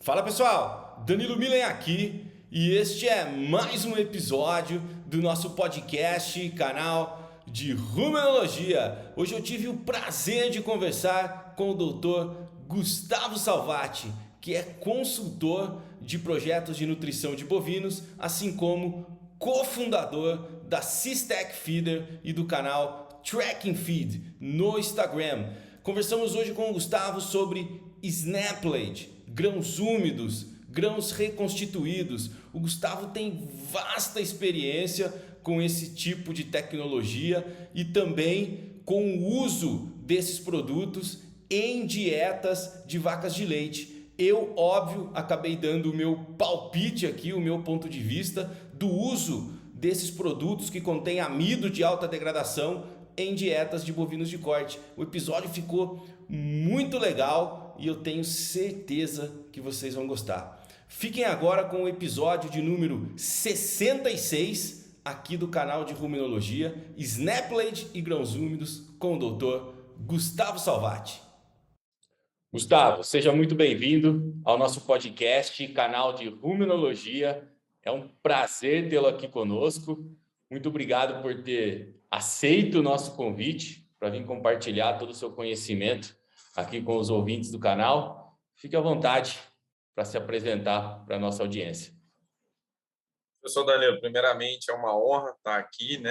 Fala pessoal, Danilo Milen aqui e este é mais um episódio do nosso podcast, canal de Rumenologia. Hoje eu tive o prazer de conversar com o Dr. Gustavo Salvati, que é consultor de projetos de nutrição de bovinos, assim como cofundador da Systec Feeder e do canal Tracking Feed no Instagram. Conversamos hoje com o Gustavo sobre Snaplade, grãos úmidos, grãos reconstituídos. O Gustavo tem vasta experiência com esse tipo de tecnologia e também com o uso desses produtos em dietas de vacas de leite. Eu, óbvio, acabei dando o meu palpite aqui, o meu ponto de vista do uso desses produtos que contêm amido de alta degradação em dietas de bovinos de corte. O episódio ficou muito legal e eu tenho certeza que vocês vão gostar. Fiquem agora com o episódio de número 66 aqui do canal de Ruminologia, Snaplade e grãos úmidos com o Dr. Gustavo Salvati. Gustavo, seja muito bem-vindo ao nosso podcast, canal de Ruminologia. É um prazer tê-lo aqui conosco. Muito obrigado por ter aceito o nosso convite para vir compartilhar todo o seu conhecimento aqui com os ouvintes do canal. Fique à vontade para se apresentar para a nossa audiência. Professor Danilo, primeiramente é uma honra estar aqui,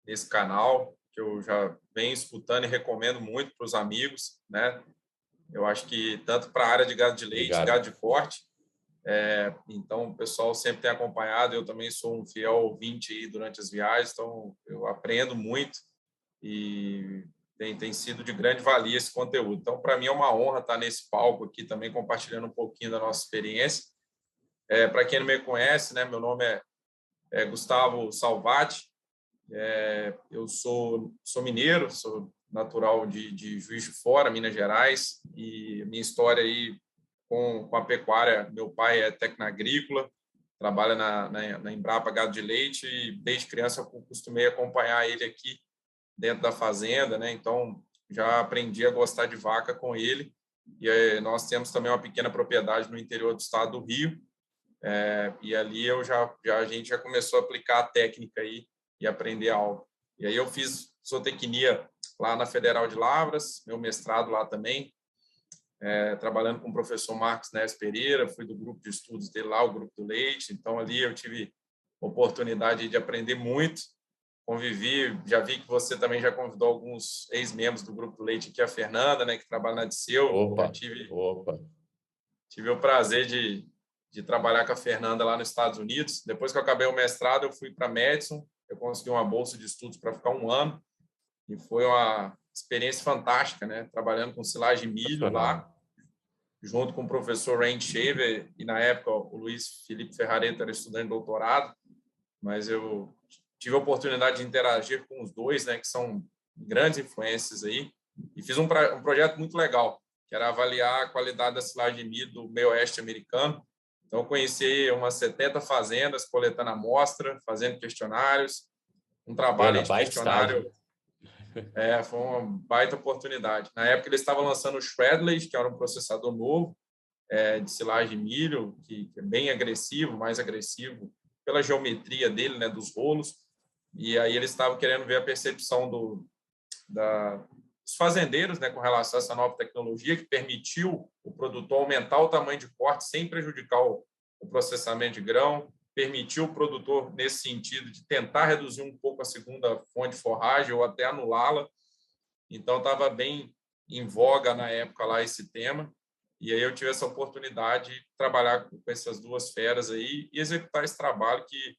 nesse canal, que eu já venho escutando e recomendo muito para os amigos, né? Eu acho que tanto para a área de gado de leite, Obrigado. gado de corte, então o pessoal sempre tem acompanhado, eu também sou um fiel ouvinte aí durante as viagens, então eu aprendo muito e tem sido de grande valia esse conteúdo. Então, para mim é uma honra estar nesse palco aqui também, compartilhando um pouquinho da nossa experiência. Para quem não me conhece, né, meu nome é Gustavo Salvati, eu sou mineiro, sou natural de Juiz de Fora, Minas Gerais, e minha história aí com a pecuária, meu pai é técnico agrícola, trabalha na Embrapa Gado de Leite, e desde criança eu costumei acompanhar ele aqui dentro da fazenda, né? Então já aprendi a gostar de vaca com ele. E nós temos também uma pequena propriedade no interior do estado do Rio, e ali a gente já começou a aplicar a técnica aí e aprender algo. E aí eu fiz zootecnia lá na Federal de Lavras, meu mestrado lá também, trabalhando com o professor Marcos Neves Pereira, fui do grupo de estudos dele lá, o grupo do leite. Então ali eu tive oportunidade de aprender muito, convivi, já vi que você também já convidou alguns ex-membros do grupo do leite aqui, a Fernanda, né, que trabalha na Disseu. Já tive o prazer de trabalhar com a Fernanda lá nos Estados Unidos. Depois que eu acabei o mestrado, eu fui para Madison, eu consegui uma bolsa de estudos para ficar 1 ano, e foi uma experiência fantástica, né? Trabalhando com silagem de milho lá, junto com o professor Randy Shaver, e na época o Luiz Felipe Ferrareta era estudante de doutorado, mas eu tive a oportunidade de interagir com os dois, né, que são grandes influências aí, e fiz um projeto muito legal, que era avaliar a qualidade da silagem de milho do meio oeste americano. Então, eu conheci umas 70 fazendas, coletando amostra, fazendo questionários, um trabalho de questionário. Foi uma baita oportunidade. Na época, eles estavam lançando o Shredley, que era um processador novo de silagem de milho, que é bem agressivo, mais agressivo, pela geometria dele, né, dos rolos. E aí eles estavam querendo ver a percepção dos fazendeiros, né, com relação a essa nova tecnologia que permitiu o produtor aumentar o tamanho de corte sem prejudicar o processamento de grão, permitiu o produtor, nesse sentido, de tentar reduzir um pouco a segunda fonte de forragem ou até anulá-la. Então, estava bem em voga na época lá esse tema. E aí eu tive essa oportunidade de trabalhar com essas duas feras aí e executar esse trabalho que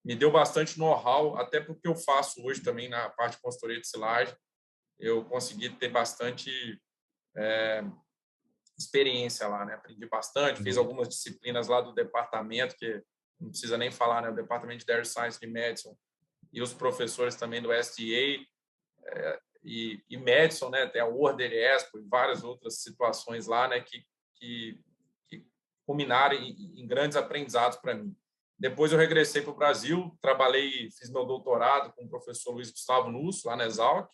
me deu bastante know-how, até porque eu faço hoje também na parte de consultoria de silagem. Eu consegui ter bastante experiência lá, né? Aprendi bastante, fiz algumas disciplinas lá do departamento, que não precisa nem falar, né? O departamento de Dairy Science de Madison, e os professores também do SDA e Madison, né? Tem a Order Expo e várias outras situações lá, né? Que culminaram em grandes aprendizados para mim. Depois eu regressei para o Brasil, fiz meu doutorado com o professor Luiz Gustavo Nusso, lá na Exalc,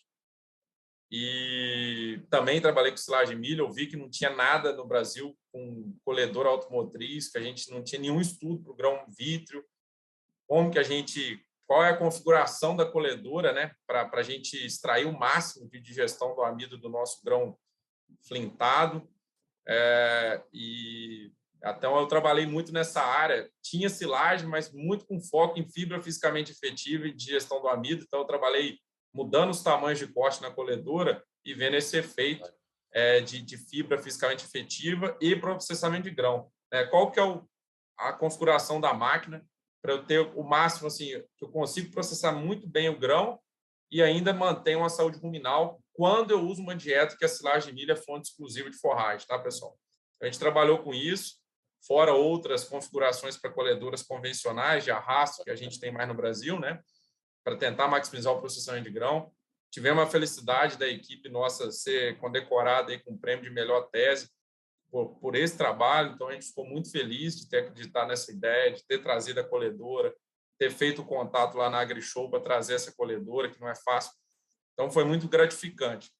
E também trabalhei com silagem de milho. Eu vi que não tinha nada no Brasil com colhedora automotriz, que a gente não tinha nenhum estudo para o grão vítreo, qual é a configuração da colhedora, né, para a gente extrair o máximo de digestão do amido do nosso grão flintado. E então eu trabalhei muito nessa área. Tinha silagem, mas muito com foco em fibra fisicamente efetiva e digestão do amido. Então eu trabalhei mudando os tamanhos de corte na colhedora e vendo esse efeito de fibra fisicamente efetiva e processamento de grão. Qual que é a configuração da máquina para eu ter o máximo, assim, que eu consigo processar muito bem o grão e ainda manter uma saúde ruminal quando eu uso uma dieta que a silagem de milho é fonte exclusiva de forragem, tá, pessoal? A gente trabalhou com isso, fora outras configurações para colhedoras convencionais de arrasto que a gente tem mais no Brasil, né, para tentar maximizar o processamento de grão. Tivemos a felicidade da equipe nossa ser condecorada aí com o prêmio de melhor tese por esse trabalho, então a gente ficou muito feliz de ter acreditado nessa ideia, de ter trazido a colhedora, ter feito o contato lá na AgriShow para trazer essa colhedora, que não é fácil. Então, foi muito gratificante.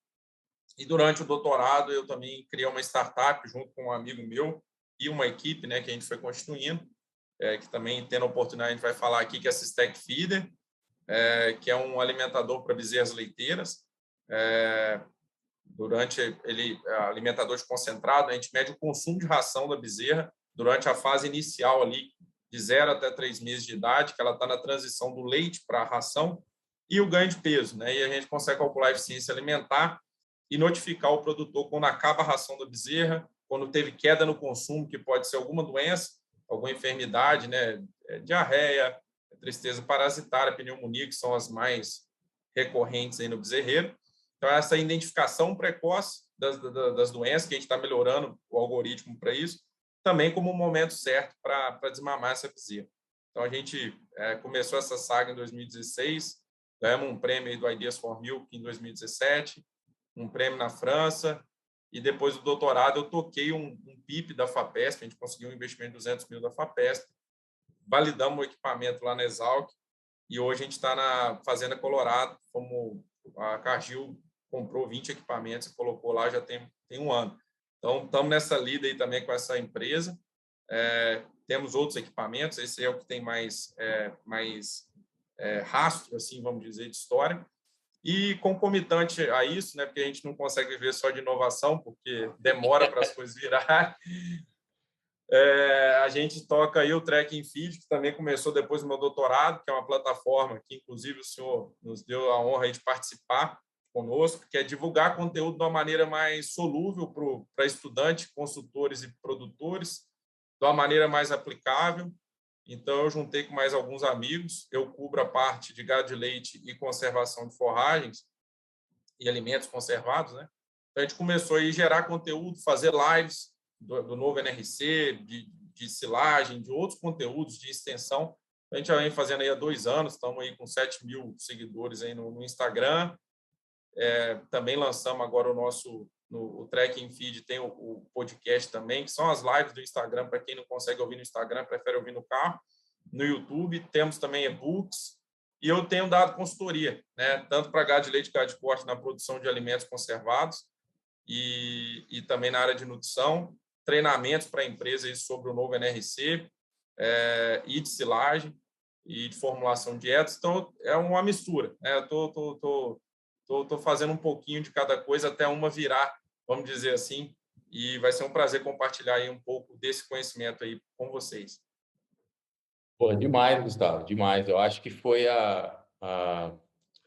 E durante o doutorado, eu também criei uma startup junto com um amigo meu e uma equipe, né, que a gente foi constituindo, que também, tendo a oportunidade, a gente vai falar aqui, que é a Systec Feeder, que é um alimentador para bezerras leiteiras. Durante alimentador de concentrado, a gente mede o consumo de ração da bezerra durante a fase inicial ali, de 0 até 3 meses de idade, que ela está na transição do leite para a ração, e o ganho de peso, né? E a gente consegue calcular a eficiência alimentar e notificar o produtor quando acaba a ração da bezerra, quando teve queda no consumo, que pode ser alguma doença, alguma enfermidade, né? Diarreia, tristeza parasitária, pneumonia, que são as mais recorrentes aí no bezerreiro. Então, essa identificação precoce das doenças, que a gente está melhorando o algoritmo para isso, também como um momento certo para desmamar essa bezerra. Então, a gente começou essa saga em 2016, ganhamos um prêmio aí do Ideas for Milk em 2017, um prêmio na França, e depois do doutorado eu toquei um PIP da FAPESP, a gente conseguiu um investimento de 200 mil da FAPESP, validamos o equipamento lá na Exalc, e hoje a gente está na Fazenda Colorado, como a Cargill comprou 20 equipamentos e colocou lá já tem um ano. Então, estamos nessa lida aí também com essa empresa. Temos outros equipamentos, esse é o que tem mais rastro, assim, vamos dizer, de história. E concomitante a isso, né, porque a gente não consegue viver só de inovação, porque demora para as coisas virarem, a gente toca aí o Track and Feed, que também começou depois do meu doutorado, que é uma plataforma que, inclusive, o senhor nos deu a honra aí de participar conosco, que é divulgar conteúdo de uma maneira mais solúvel para estudantes, consultores e produtores, de uma maneira mais aplicável. Então, eu juntei com mais alguns amigos, eu cubro a parte de gado de leite e conservação de forragens e alimentos conservados, né? Então, a gente começou a gerar conteúdo, fazer lives do novo NRC, de silagem, de outros conteúdos de extensão. A gente já vem fazendo aí há 2 anos, estamos aí com 7 mil seguidores aí no Instagram. Também lançamos agora o Track and Feed, tem o podcast também, que são as lives do Instagram, para quem não consegue ouvir no Instagram, prefere ouvir no carro. No YouTube, temos também e-books, e eu tenho dado consultoria, né, tanto para gado de leite e gado de corte na produção de alimentos conservados e também na área de nutrição, treinamentos para empresas sobre o novo NRC, e de silagem e de formulação de dietas. Então, é uma mistura, né? Estou fazendo um pouquinho de cada coisa até uma virar, vamos dizer assim, e vai ser um prazer compartilhar aí um pouco desse conhecimento aí com vocês. Pô, demais, Gustavo, demais. Eu acho que foi a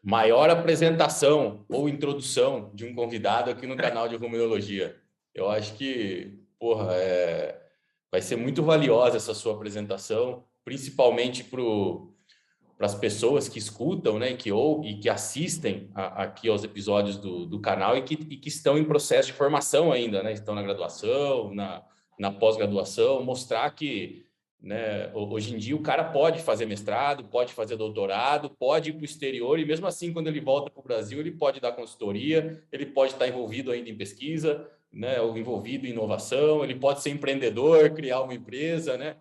maior apresentação ou introdução de um convidado aqui no canal de Rumenologia. Eu acho que, porra, vai ser muito valiosa essa sua apresentação, principalmente para as pessoas que escutam, né, e que assistem aqui aos episódios do canal e que estão em processo de formação ainda, né, estão na graduação, na pós-graduação, mostrar que, né, hoje em dia o cara pode fazer mestrado, pode fazer doutorado, pode ir para o exterior e mesmo assim, quando ele volta para o Brasil, ele pode dar consultoria, ele pode estar envolvido ainda em pesquisa, né, ou envolvido em inovação, ele pode ser empreendedor, criar uma empresa, né?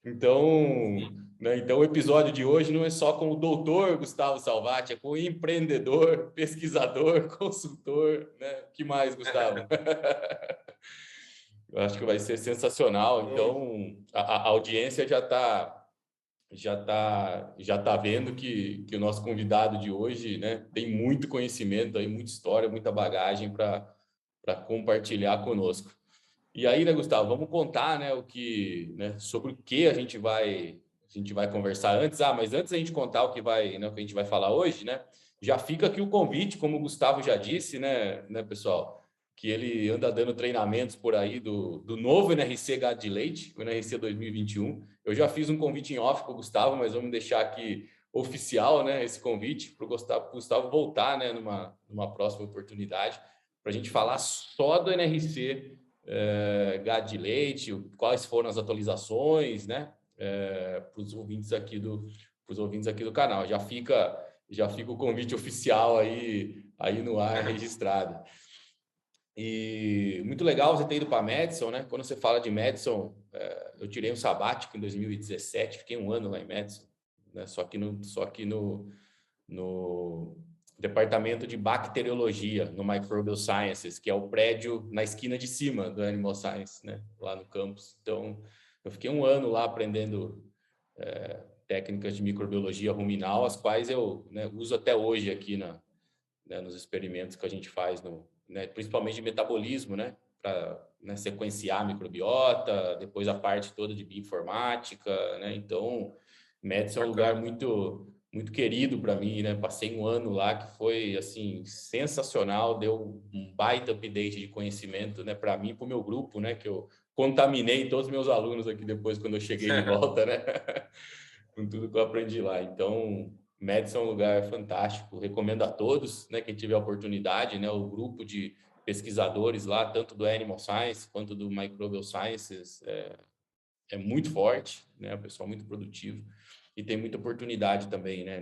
Então, né, então, o episódio de hoje não é só com o doutor Gustavo Salvati, é com o empreendedor, pesquisador, consultor, né? O que mais, Gustavo? Eu acho que vai ser sensacional. Então, a audiência já tá vendo que o nosso convidado de hoje, né, tem muito conhecimento, aí, muita história, muita bagagem para compartilhar conosco. E aí, né, Gustavo, vamos contar, né, sobre o que a gente vai conversar antes. Mas antes a gente contar o que a gente vai falar hoje, né? Já fica aqui o convite, como o Gustavo já disse, né, pessoal, que ele anda dando treinamentos por aí do novo NRC Gado de Leite, o NRC 2021. Eu já fiz um convite em off para o Gustavo, mas vamos deixar aqui oficial, né, esse convite para o Gustavo voltar, né, numa próxima oportunidade, para a gente falar só do NRC gado de leite, quais foram as atualizações, né, para os ouvintes aqui do canal. Já fica o convite oficial aí no ar registrado. E muito legal você ter ido para a Madison, né? Quando você fala de Madison, eu tirei um sabático em 2017, fiquei um ano lá em Madison, né? Só que no departamento de bacteriologia, no Microbial Sciences, que é o prédio na esquina de cima do Animal Science, né? Lá no campus. Então, eu fiquei um ano lá aprendendo técnicas de microbiologia ruminal, as quais eu, né, uso até hoje aqui nos experimentos que a gente faz, principalmente de metabolismo, né? Para sequenciar a microbiota, depois a parte toda de bioinformática, né? Então, Madison é um lugar muito muito querido para mim, né? Passei um ano lá que foi assim sensacional, deu um baita update de conhecimento, né? Para mim, para o meu grupo, né? Que eu contaminei todos os meus alunos aqui depois quando eu cheguei de volta, né? Com tudo que eu aprendi lá. Então, Madison é um lugar fantástico. Recomendo a todos, né? Quem tiver a oportunidade, né? O grupo de pesquisadores lá, tanto do Animal Science quanto do Microbial Sciences, é muito forte, né? O pessoal muito produtivo. E tem muita oportunidade também, né,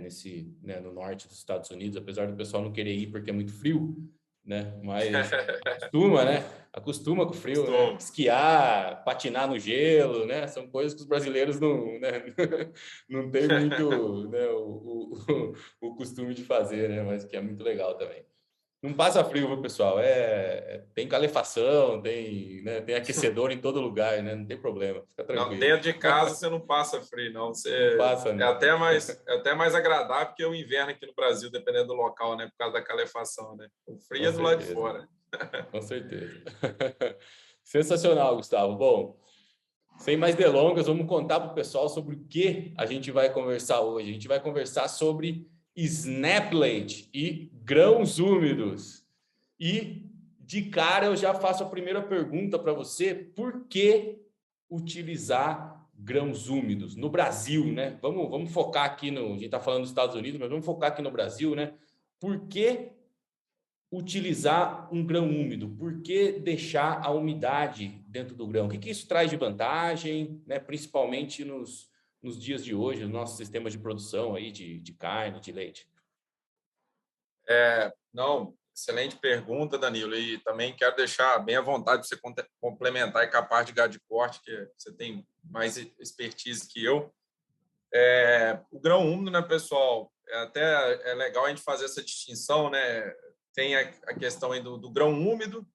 no norte dos Estados Unidos, apesar do pessoal não querer ir porque é muito frio, né? Mas acostuma, né? Acostuma com o frio, né? Esquiar, patinar no gelo, né? São coisas que os brasileiros não, né? Não tem muito, né, o costume de fazer, né? Mas que é muito legal também. Não passa frio, viu, pessoal? Tem calefação, tem aquecedor em todo lugar, né? Não tem problema, fica tranquilo. Não, dentro de casa você não passa frio, não. Não passa, não. É até mais agradável que o inverno aqui no Brasil, dependendo do local, né? Por causa da calefação, né? O frio é do lado de fora. Com certeza. Sensacional, Gustavo. Bom, sem mais delongas, vamos contar para o pessoal sobre o que a gente vai conversar hoje. A gente vai conversar sobre Snaplate e grãos úmidos. E, de cara, eu já faço a primeira pergunta para você. Por que utilizar grãos úmidos no Brasil, né? Vamos focar aqui a gente está falando dos Estados Unidos, mas vamos focar aqui no Brasil, né? Por que utilizar um grão úmido? Por que deixar a umidade dentro do grão? O que isso traz de vantagem, né? Principalmente nos dias de hoje, nos nossos sistemas de produção aí de carne, de leite? Não, excelente pergunta, Danilo. E também quero deixar bem à vontade para você complementar aí com a parte de gado de corte, que você tem mais expertise que eu. O grão úmido, né, pessoal? Até é legal a gente fazer essa distinção, né? Tem a questão aí do grão úmido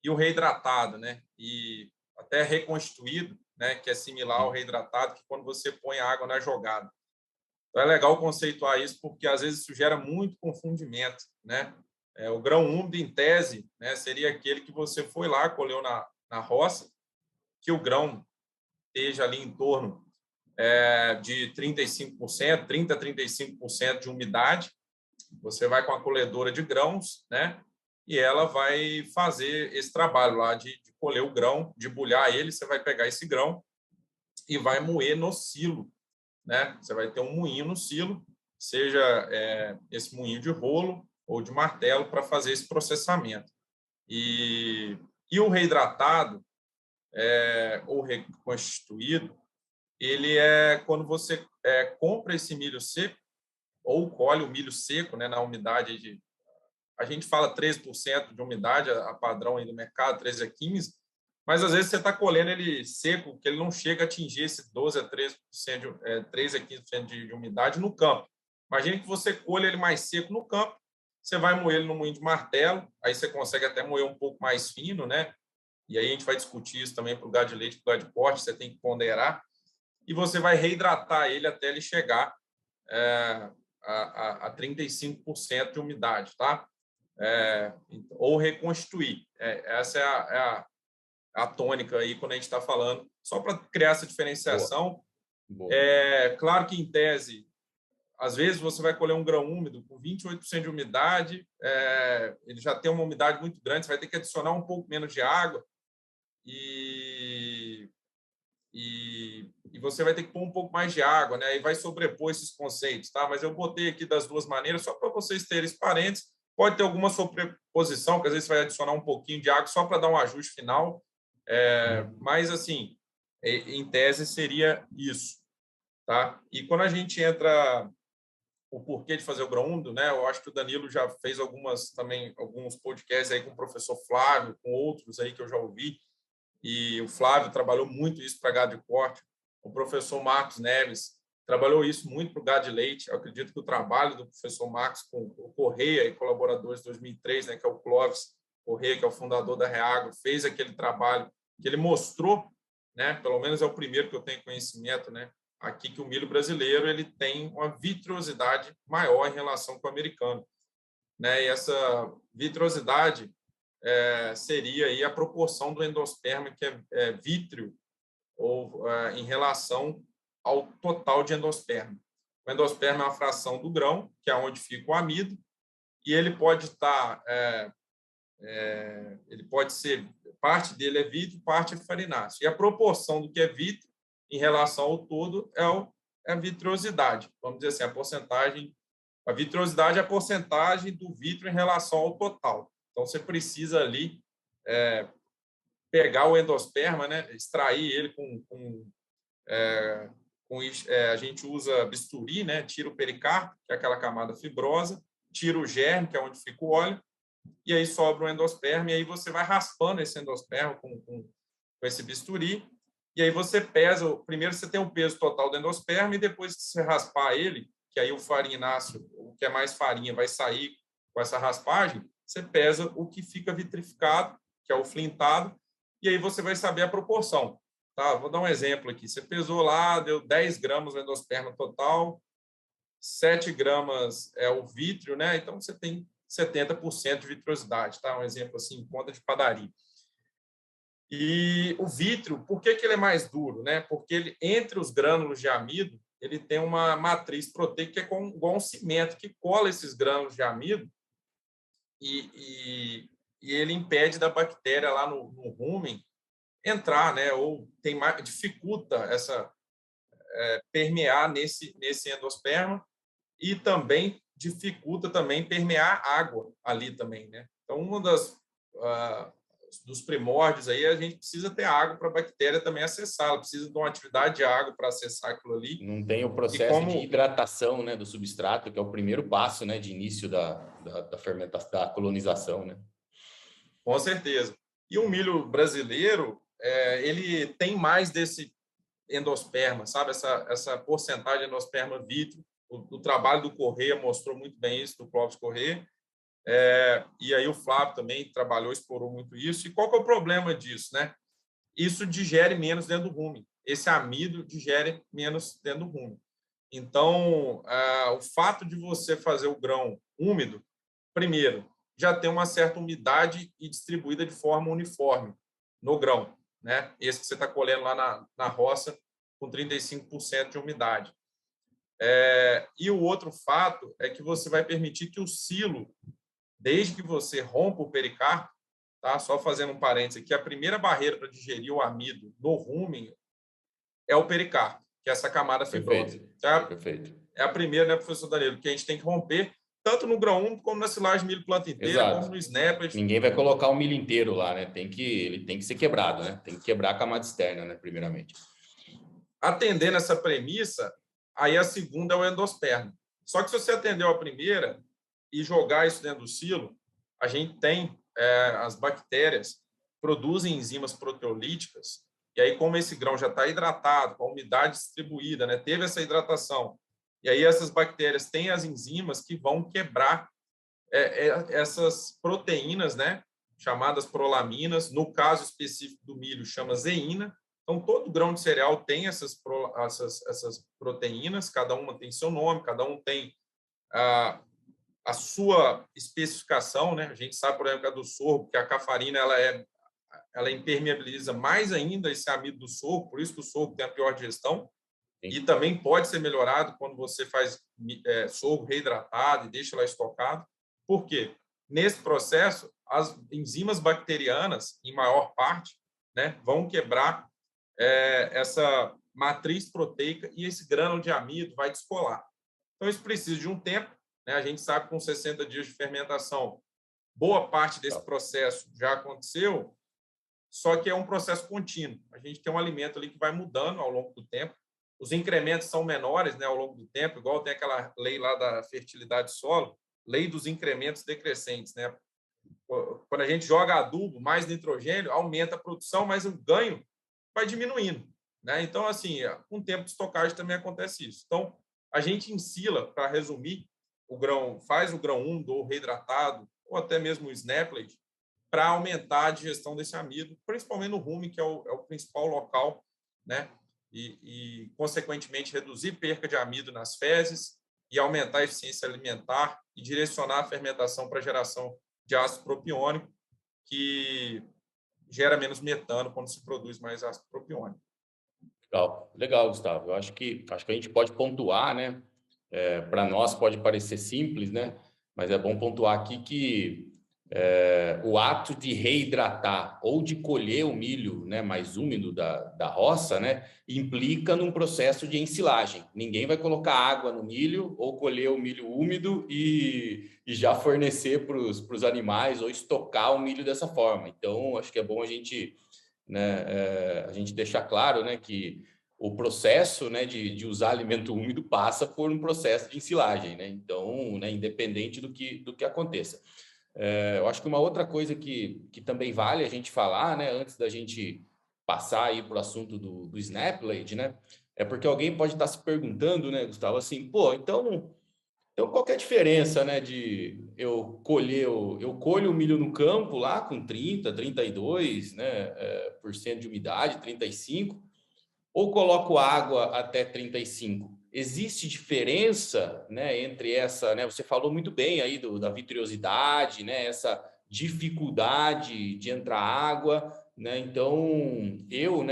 e o reidratado, né? E até reconstituído, né? Que é similar ao reidratado, que quando você põe a água na jogada. Então, é legal conceituar isso, porque às vezes isso gera muito confundimento, né? O grão úmido, em tese, né, seria aquele que você foi lá, colheu na roça, que o grão esteja ali em torno de 35%, 30% a 35% de umidade. Você vai com a colhedora de grãos, né? E ela vai fazer esse trabalho lá de colher o grão, de bulhar ele. Você vai pegar esse grão e vai moer no silo, né? Você vai ter um moinho no silo, seja esse moinho de rolo ou de martelo, para fazer esse processamento. E o reidratado ou reconstituído, ele é quando você compra esse milho seco ou colhe o milho seco, né, na umidade a gente fala 13% de umidade, a padrão aí do mercado, 13 a 15%, mas às vezes você está colhendo ele seco, que ele não chega a atingir esse 12 a 13%, 3 a 15% de umidade no campo. Imagine que você colhe ele mais seco no campo, você vai moer ele no moinho de martelo, aí você consegue até moer um pouco mais fino, né? E aí a gente vai discutir isso também para o gado de leite, para o gado de corte, você tem que ponderar, e você vai reidratar ele até ele chegar a 35% de umidade, tá? Ou reconstituir. Essa é a tônica aí quando a gente está falando, só para criar essa diferenciação. Boa. Claro que, em tese, às vezes você vai colher um grão úmido com 28% de umidade, ele já tem uma umidade muito grande, você vai ter que adicionar um pouco menos de água e você vai ter que pôr um pouco mais de água, né? E vai sobrepor esses conceitos, tá? Mas eu botei aqui das duas maneiras, só para vocês terem esse parênteses. Pode ter alguma sobreposição, que às vezes você vai adicionar um pouquinho de água só para dar um ajuste final. Mas, assim, em tese, seria isso, tá? E quando a gente entra o porquê de fazer o grão úmido, né? Eu acho que o Danilo já fez alguns podcasts aí com o professor Flávio, com outros aí que eu já ouvi, e o Flávio trabalhou muito isso para gado de corte. O professor Marcos Neves trabalhou isso muito para o gado de leite. Eu acredito que o trabalho do professor Marcos com o Correia e colaboradores de 2003, né, que é o Clóvis Correia, que é o fundador da Reagro, fez aquele trabalho que ele mostrou, né, pelo menos é o primeiro que eu tenho conhecimento, né, aqui, que o milho brasileiro ele tem uma vitrosidade maior em relação com o americano, né? E essa vitrosidade seria aí a proporção do endosperma que é vítreo ou em relação ao total de endosperma. O endosperma é uma fração do grão, que é onde fica o amido, e ele pode estar, ele pode ser, parte dele é vítreo, parte é farináceo. E a proporção do que é vítreo em relação ao todo é a vitrosidade. Vamos dizer assim, a vitrosidade é a porcentagem do vítreo em relação ao total. Então, você precisa ali pegar o endosperma, né, extrair ele a gente usa bisturi, né, tira o pericarpo, que é aquela camada fibrosa, tira o germe, que é onde fica o óleo, e aí sobra o endosperma, e aí você vai raspando esse endosperma com esse bisturi, e aí você pesa, primeiro você tem o peso total do endosperma, e depois que você raspar ele, que aí o farináceo, o que é mais farinha, vai sair com essa raspagem, você pesa o que fica vitrificado, que é o flintado, e aí você vai saber a proporção. Tá? Vou dar um exemplo aqui. Você pesou lá, deu 10 gramas do endosperma total, 7 gramas é o vítreo, né? Então você tem 70% de vitrosidade, tá? Um exemplo assim, em conta de padaria. E o vítreo, por que ele é mais duro, né? Porque ele, entre os grânulos de amido, ele tem uma matriz proteica que é igual um cimento que cola esses grânulos de amido e ele impede da bactéria lá no rumen entrar, né? Ou dificulta essa permear nesse endosperma e também dificulta também permear água ali também, né? Então, dos primórdios aí, a gente precisa ter água para a bactéria também acessá-la, precisa de uma atividade de água para acessar aquilo ali. Não tem o processo de hidratação, né, do substrato, que é o primeiro passo, né, de início da fermentação, da colonização, né? Com certeza. E o milho brasileiro, ele tem mais desse endosperma, sabe? Essa porcentagem de endosperma vítreo. O trabalho do Correia mostrou muito bem isso, do Clóvis Correia. E aí o Flávio também trabalhou, explorou muito isso. E qual que é o problema disso, né? Isso digere menos dentro do rumen. Esse amido digere menos dentro do rumen. Então, o fato de você fazer o grão úmido, primeiro, já tem uma certa umidade e distribuída de forma uniforme no grão, né? Esse que você está colhendo lá na roça com 35% de umidade. E o outro fato é que você vai permitir que o silo, desde que você rompa o pericarpo, tá? Só fazendo um parênteses aqui, a primeira barreira para digerir o amido no rumen é o pericarpo, que é essa camada fibrosa. Perfeito. É a primeira, né, professor Danilo, que a gente tem que romper, tanto no grão úmido como na silagem de milho planta inteira, Exato. como no snapper. Ninguém vai colocar o milho inteiro lá, né? Ele tem que ser quebrado, né? Tem que quebrar a camada externa, né? Primeiramente. Atendendo essa premissa, aí a segunda é o endosperma. Só que se você atendeu a primeira e jogar isso dentro do silo, a gente tem as bactérias produzem enzimas proteolíticas, e aí como esse grão já está hidratado, com a umidade distribuída, né, teve essa hidratação, e aí essas bactérias têm as enzimas que vão quebrar essas proteínas, né, chamadas prolaminas, no caso específico do milho chama zeína. Então todo grão de cereal tem essas proteínas, cada uma tem seu nome, cada um tem a sua especificação, né? A gente sabe, por exemplo, que a do sorgo, que a cafarina ela impermeabiliza mais ainda esse amido do sorgo, por isso que o sorgo tem a pior digestão. Sim. E também pode ser melhorado quando você faz sorgo reidratado e deixa lá estocado. Por quê? Nesse processo, as enzimas bacterianas, em maior parte, né, vão quebrar essa matriz proteica e esse grânulo de amido vai descolar. Então, isso precisa de um tempo, né? A gente sabe que com 60 dias de fermentação, boa parte desse processo já aconteceu, só que é um processo contínuo. A gente tem um alimento ali que vai mudando ao longo do tempo. Os incrementos são menores, né, ao longo do tempo, igual tem aquela lei lá da fertilidade do solo, lei dos incrementos decrescentes, né? Quando a gente joga adubo, mais nitrogênio, aumenta a produção, mas o ganho vai diminuindo, né? Então, assim, com o tempo de estocagem também acontece isso. Então, a gente ensila, para resumir, o grão, faz o grão úmido ou reidratado, ou até mesmo o snapled, para aumentar a digestão desse amido, principalmente no rumen, que é o principal local, né? E, consequentemente, reduzir perca de amido nas fezes e aumentar a eficiência alimentar e direcionar a fermentação para a geração de ácido propiônico, que gera menos metano quando se produz mais ácido propiônico. Legal, legal, Gustavo. Eu acho que a gente pode pontuar, né? Para nós pode parecer simples, né? Mas é bom pontuar aqui que o ato de reidratar ou de colher o milho, né, mais úmido da roça, né, implica num processo de ensilagem. Ninguém vai colocar água no milho ou colher o milho úmido e já fornecer para os animais ou estocar o milho dessa forma. Então, acho que é bom a gente, né, a gente deixar claro, né, que o processo, né, de usar alimento úmido passa por um processo de ensilagem, né? Então, né, independente do que aconteça. Eu acho que uma outra coisa que também vale a gente falar, né, antes da gente passar aí para o assunto do snapled, né, é porque alguém pode estar se perguntando, né, Gustavo, assim, pô, então qual que é a diferença, né, de eu colho o milho no campo lá com 30, 32, né, por cento de umidade, 35, ou coloco água até 35? Existe diferença, né, entre essa, né, você falou muito bem aí da vitriosidade, né, essa dificuldade de entrar água, né? Então, eu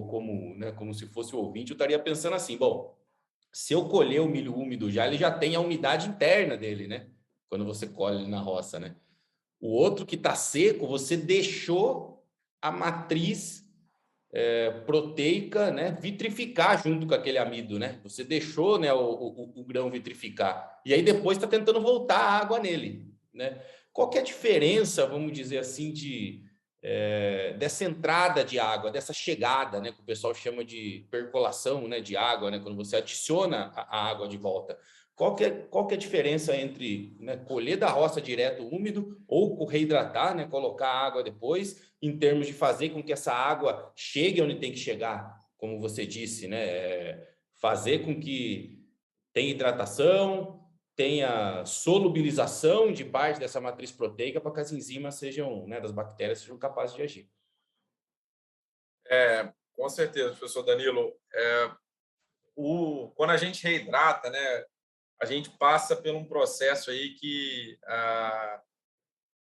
como, né, como se fosse o ouvinte, eu estaria pensando assim, bom, se eu colher o milho úmido já, ele já tem a umidade interna dele, né? Quando você colhe ele na roça, né? O outro que está seco, você deixou a matriz proteica, né, vitrificar junto com aquele amido, né? Você deixou, né, o grão vitrificar. E aí depois está tentando voltar a água nele, né? Qual que é a diferença, vamos dizer assim, dessa entrada de água, dessa chegada, né, que o pessoal chama de percolação, né, de água, né, quando você adiciona a água de volta? Qual que é a diferença entre, né, colher da roça direto úmido ou reidratar, né, colocar água depois, em termos de fazer com que essa água chegue onde tem que chegar, como você disse, né, fazer com que tenha hidratação, tenha solubilização de parte dessa matriz proteica para que as enzimas sejam, né, das bactérias sejam capazes de agir. Com certeza, professor Danilo. Quando a gente reidrata, né, a gente passa por um processo aí que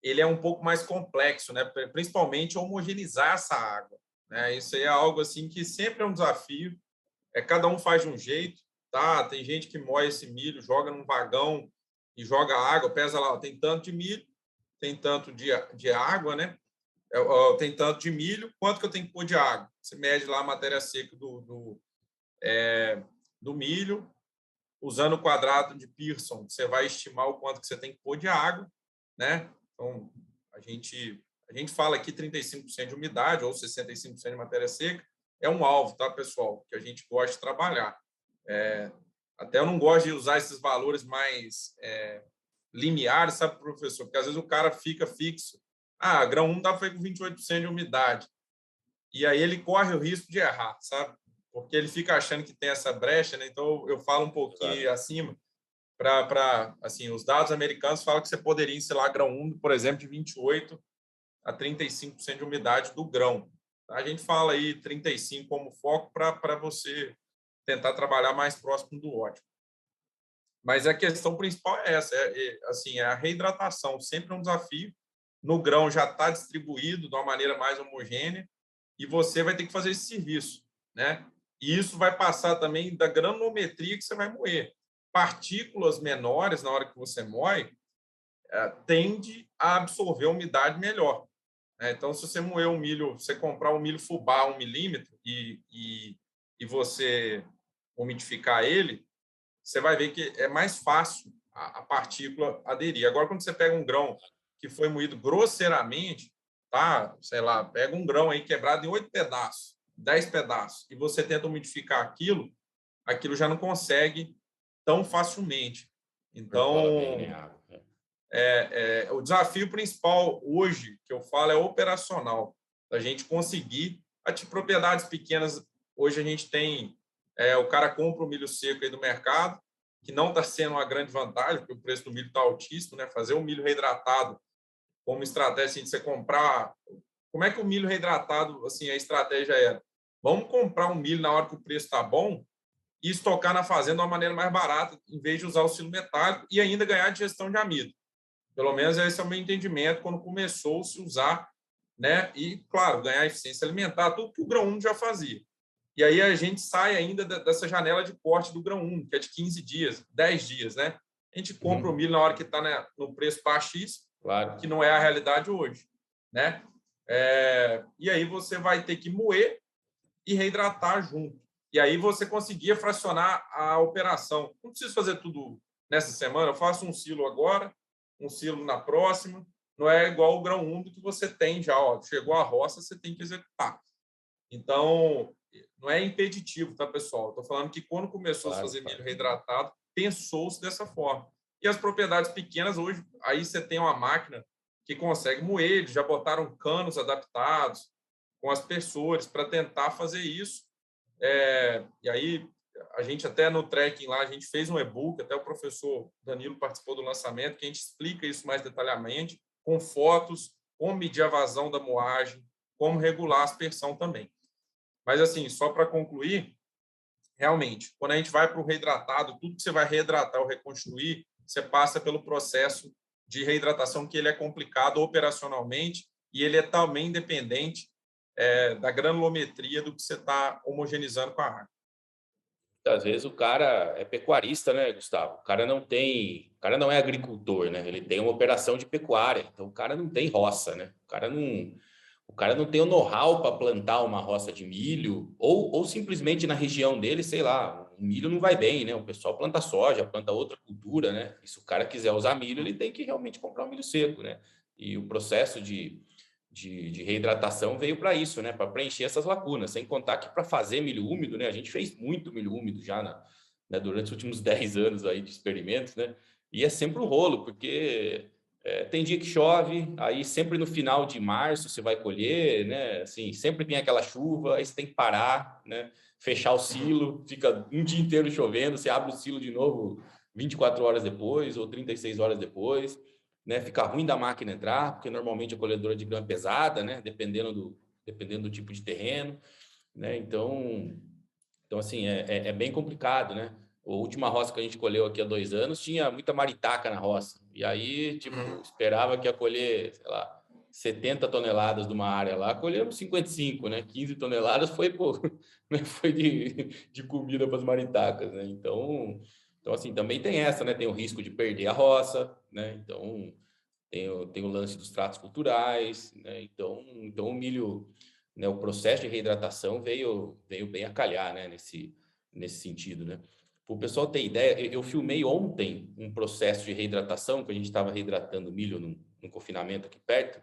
ele é um pouco mais complexo, né, principalmente homogeneizar essa água, né? Isso aí é algo assim que sempre é um desafio. Cada um faz de um jeito, tá? Tem gente que moe esse milho, joga num vagão e joga água, pesa lá, tem tanto de milho, tem tanto de água, né? Tem tanto de milho, quanto que eu tenho que pôr de água? Você mede lá a matéria seca do milho, usando o quadrado de Pearson, você vai estimar o quanto que você tem que pôr de água, né? Então, a gente fala aqui 35% de umidade ou 65% de matéria seca, é um alvo, tá, pessoal? Que a gente gosta de trabalhar. Até eu não gosto de usar esses valores mais limiares, sabe, professor? Porque às vezes o cara fica fixo grão 1 dá para fazer com 28% de umidade. E aí ele corre o risco de errar, sabe? Porque ele fica achando que tem essa brecha, né? Então eu falo um pouquinho Exato. acima para assim, os dados americanos falam que você poderia ensilar grão 1, por exemplo, de 28 a 35% de umidade do grão. A gente fala aí 35 como foco para você tentar trabalhar mais próximo do ótimo. Mas a questão principal é essa, assim, a reidratação, sempre é um desafio. No grão já está distribuído de uma maneira mais homogênea e você vai ter que fazer esse serviço, né? E isso vai passar também da granulometria que você vai moer. Partículas menores na hora que você moe, tende a absorver a umidade melhor, né? Então, se você moer um milho, você comprar um milho fubá 1 milímetro e você umidificar ele, você vai ver que é mais fácil a partícula aderir. Agora, quando você pega um grão que foi moído grosseiramente, tá? Sei lá, pega um grão aí quebrado em 8 pedaços, 10 pedaços, e você tenta umidificar aquilo já não consegue tão facilmente. Percola bem, né, Então, a água. o desafio principal hoje, que eu falo, é operacional, da gente conseguir propriedades pequenas. Hoje a gente tem o cara compra o milho seco aí do mercado, que não está sendo uma grande vantagem, porque o preço do milho está altíssimo, né? Fazer o milho reidratado como estratégia assim, de você comprar. Como é que o milho reidratado, assim, a estratégia era? Vamos comprar um milho na hora que o preço está bom e estocar na fazenda de uma maneira mais barata, em vez de usar o silo metálico e ainda ganhar de gestão de amido. Pelo menos esse é o meu entendimento quando começou a se usar, né? E, claro, ganhar eficiência alimentar, tudo que o grão 1 já fazia. E aí a gente sai ainda dessa janela de corte do grão 1, que é de 15 dias, 10 dias, né? A gente compra o milho na hora que está, né, no preço baixíssimo, Claro. que não é a realidade hoje, né? E aí você vai ter que moer e reidratar junto. E aí você conseguia fracionar a operação. Não preciso fazer tudo nessa semana, eu faço um silo agora, um silo na próxima. Não é igual o grão úmido que você tem já, ó, chegou a roça, você tem que executar. Então, não é impeditivo, tá, pessoal? Estou falando que quando começou a Claro, fazer claro. milho reidratado, pensou-se dessa forma. E as propriedades pequenas, hoje, aí você tem uma máquina que consegue moer, eles já botaram canos adaptados com aspersores para tentar fazer isso. E aí, a gente até no trekking lá, a gente fez um e-book, até o professor Danilo participou do lançamento, que a gente explica isso mais detalhadamente, com fotos, como medir a vazão da moagem, como regular a aspersão também. Mas, assim, só para concluir, realmente, quando a gente vai para o reidratado, tudo que você vai reidratar ou reconstruir, você passa pelo processo de reidratação, que ele é complicado operacionalmente e ele é também dependente da granulometria do que você está homogeneizando com a água. Às vezes o cara é pecuarista, né, Gustavo? O cara não é agricultor, né? Ele tem uma operação de pecuária, então o cara não tem roça, né? O cara não tem o know-how para plantar uma roça de milho, ou simplesmente na região dele, sei lá, o milho não vai bem, né? O pessoal planta soja, planta outra cultura, né? E se o cara quiser usar milho, ele tem que realmente comprar um milho seco, né? E o processo de reidratação veio para isso, né? Para preencher essas lacunas, sem contar que para fazer milho úmido, né? A gente fez muito milho úmido já durante os últimos 10 anos aí de experimentos, né? E é sempre um rolo, porque tem dia que chove, aí sempre no final de março você vai colher, né? Assim, sempre tem aquela chuva, aí você tem que parar, né? Fechar o silo, fica um dia inteiro chovendo, você abre o silo de novo 24 horas depois ou 36 horas depois, né? Fica ruim da máquina entrar, porque normalmente a colhedora de grão é pesada, né? Dependendo do tipo de terreno, né? Então assim, é bem complicado, né? A última roça que a gente colheu aqui há 2 anos tinha muita maritaca na roça. E aí, tipo, esperava que ia colher, sei lá, 70 toneladas de uma área lá, colhemos 55, né? 15 toneladas foi, pô, foi de comida para as maritacas, né? Então, assim, também tem essa, né? Tem o risco de perder a roça, né? Então, tem o lance dos tratos culturais, né? Então o milho, né? O processo de reidratação veio bem a calhar, né? Nesse sentido, né? Para o pessoal ter ideia, eu filmei ontem um processo de reidratação, que a gente estava reidratando milho num confinamento aqui perto.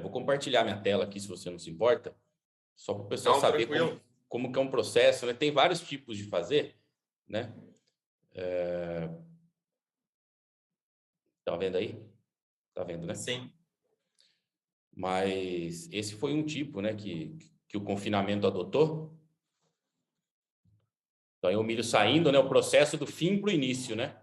Vou compartilhar minha tela aqui, se você não se importa, só para o pessoal Não, saber tranquilo. como que é um processo, né? Tem vários tipos de fazer, né? Tá vendo aí? Tá vendo, né? Sim. Mas esse foi um tipo, né, que o confinamento adotou. Então, aí o milho saindo, né, o processo do fim para o início, né?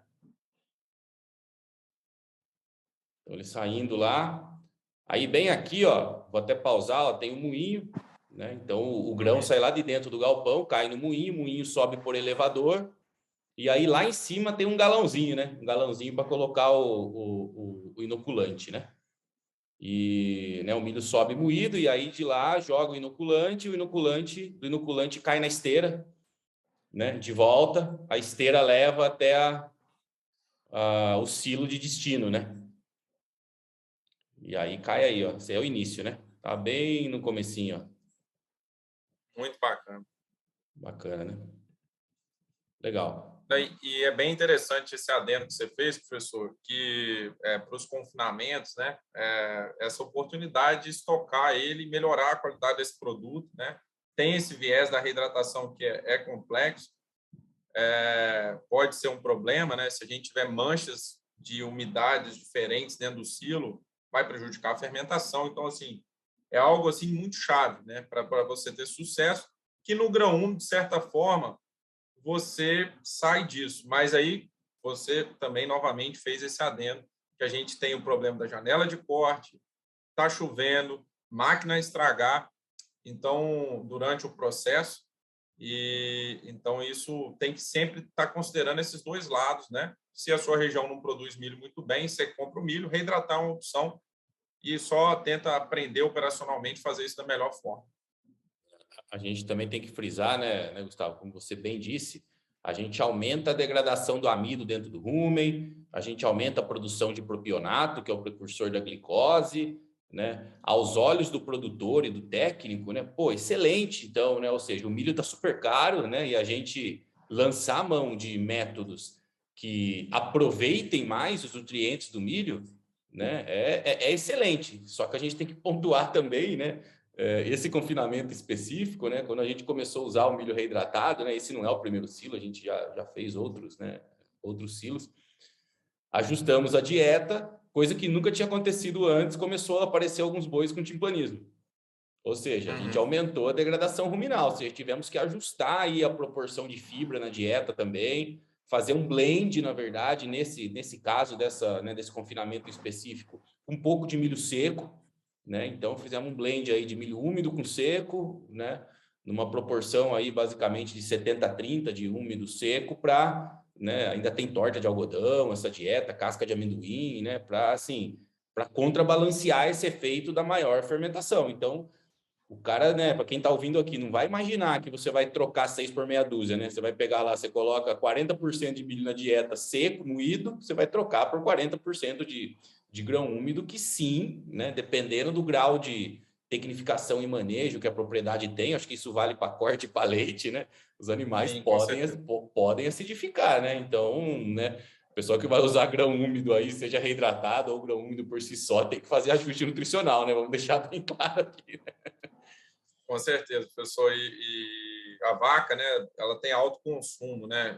Então, ele saindo lá. Aí, bem aqui, ó, vou até pausar, ó, tem um moinho, né? Então, o grão sai lá de dentro do galpão, cai no moinho, o moinho sobe por elevador. E aí, lá em cima tem um galãozinho, né? Um galãozinho para colocar o inoculante, né? E, né, o milho sobe moído, e aí de lá joga o inoculante, e do inoculante cai na esteira, né? De volta, a esteira leva até o silo de destino, né? E aí cai aí, ó. Esse é o início, né? Tá bem no comecinho, ó. Muito bacana. Bacana, né? Legal. E é bem interessante esse adendo que você fez, professor, que para os confinamentos, né, essa oportunidade de estocar ele e melhorar a qualidade desse produto, né? Tem esse viés da reidratação que é complexo, pode ser um problema, né? Se a gente tiver manchas de umidades diferentes dentro do silo, vai prejudicar a fermentação. Então, assim, é algo assim muito chave, né, para você ter sucesso, que no grão úmido, de certa forma, você sai disso. Mas aí você também, novamente, fez esse adendo, que a gente tem o problema da janela de corte, está chovendo, máquina estragar, então, durante o processo, e então isso tem que sempre estar considerando esses dois lados, né? Se a sua região não produz milho muito bem, você compra o milho, reidratar é uma opção e só tenta aprender operacionalmente fazer isso da melhor forma. A gente também tem que frisar, né, Gustavo, como você bem disse, a gente aumenta a degradação do amido dentro do rumen, a gente aumenta a produção de propionato, que é o precursor da glicose, né? Aos olhos do produtor e do técnico, né? Pô, excelente, então, né? Ou seja, o milho está super caro, né? E a gente lançar a mão de métodos que aproveitem mais os nutrientes do milho, né? É excelente. Só que a gente tem que pontuar também, né? Esse confinamento específico, né? Quando a gente começou a usar o milho reidratado, né? Esse não é o primeiro silo, a gente já fez outros, né? Outros silos. Ajustamos a dieta, coisa que nunca tinha acontecido antes, começou a aparecer alguns bois com timpanismo. Ou seja, a gente aumentou a degradação ruminal, ou seja, tivemos que ajustar aí a proporção de fibra na dieta também, fazer um blend, na verdade, nesse caso desse confinamento específico, um pouco de milho seco, né? Então fizemos um blend aí de milho úmido com seco, né? Numa proporção aí basicamente de 70-30 de úmido seco para, né? Ainda tem torta de algodão, essa dieta, casca de amendoim, né? Para assim, para contrabalancear esse efeito da maior fermentação. Então, o cara, né, para quem está ouvindo aqui, não vai imaginar que você vai trocar 6 por meia dúzia, né? Você vai pegar lá, você coloca 40% de milho na dieta seco, moído, você vai trocar por 40% de grão úmido, que sim, né, dependendo do grau de tecnificação e manejo que a propriedade tem, acho que isso vale para corte e para leite, né? Os animais Sim, podem acidificar, né? Então, né, o pessoal que vai usar grão úmido aí, seja reidratado ou grão úmido por si só, tem que fazer ajuste nutricional, né? Vamos deixar bem claro aqui, né? com certeza, professor. E a vaca, né, ela tem alto consumo, né?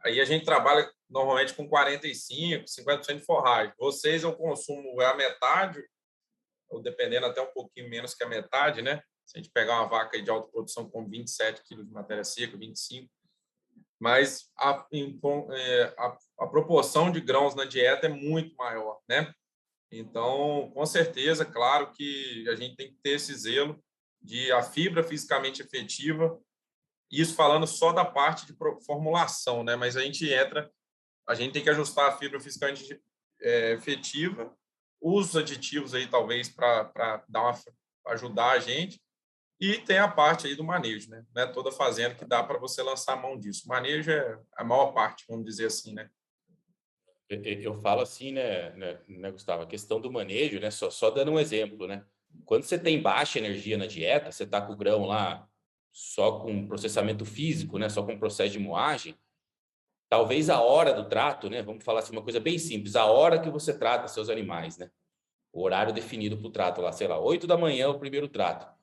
Aí a gente trabalha normalmente com 45%, 50% de forragem. Vocês, o consumo é a metade, ou dependendo até um pouquinho menos que a metade, né? Se a gente pegar uma vaca aí de alta produção com 27 quilos de matéria seca, 25, mas a proporção de grãos na dieta é muito maior, né? Então, com certeza, claro que a gente tem que ter esse zelo de a fibra fisicamente efetiva, isso falando só da parte de formulação, né? Mas a gente tem que ajustar a fibra fisicamente efetiva, os aditivos aí talvez para ajudar a gente, e tem a parte aí do manejo, né? Não é toda fazenda que dá para você lançar a mão disso. O manejo é a maior parte, vamos dizer assim, né? Eu falo assim, né, Gustavo, a questão do manejo, né, só dando um exemplo, né? Quando você tem baixa energia na dieta, você está com o grão lá só com processamento físico, né, só com processo de moagem, talvez a hora do trato, né, vamos falar assim, uma coisa bem simples, a hora que você trata seus animais, né? O horário definido para o trato lá, sei lá, 8 da manhã é o primeiro trato.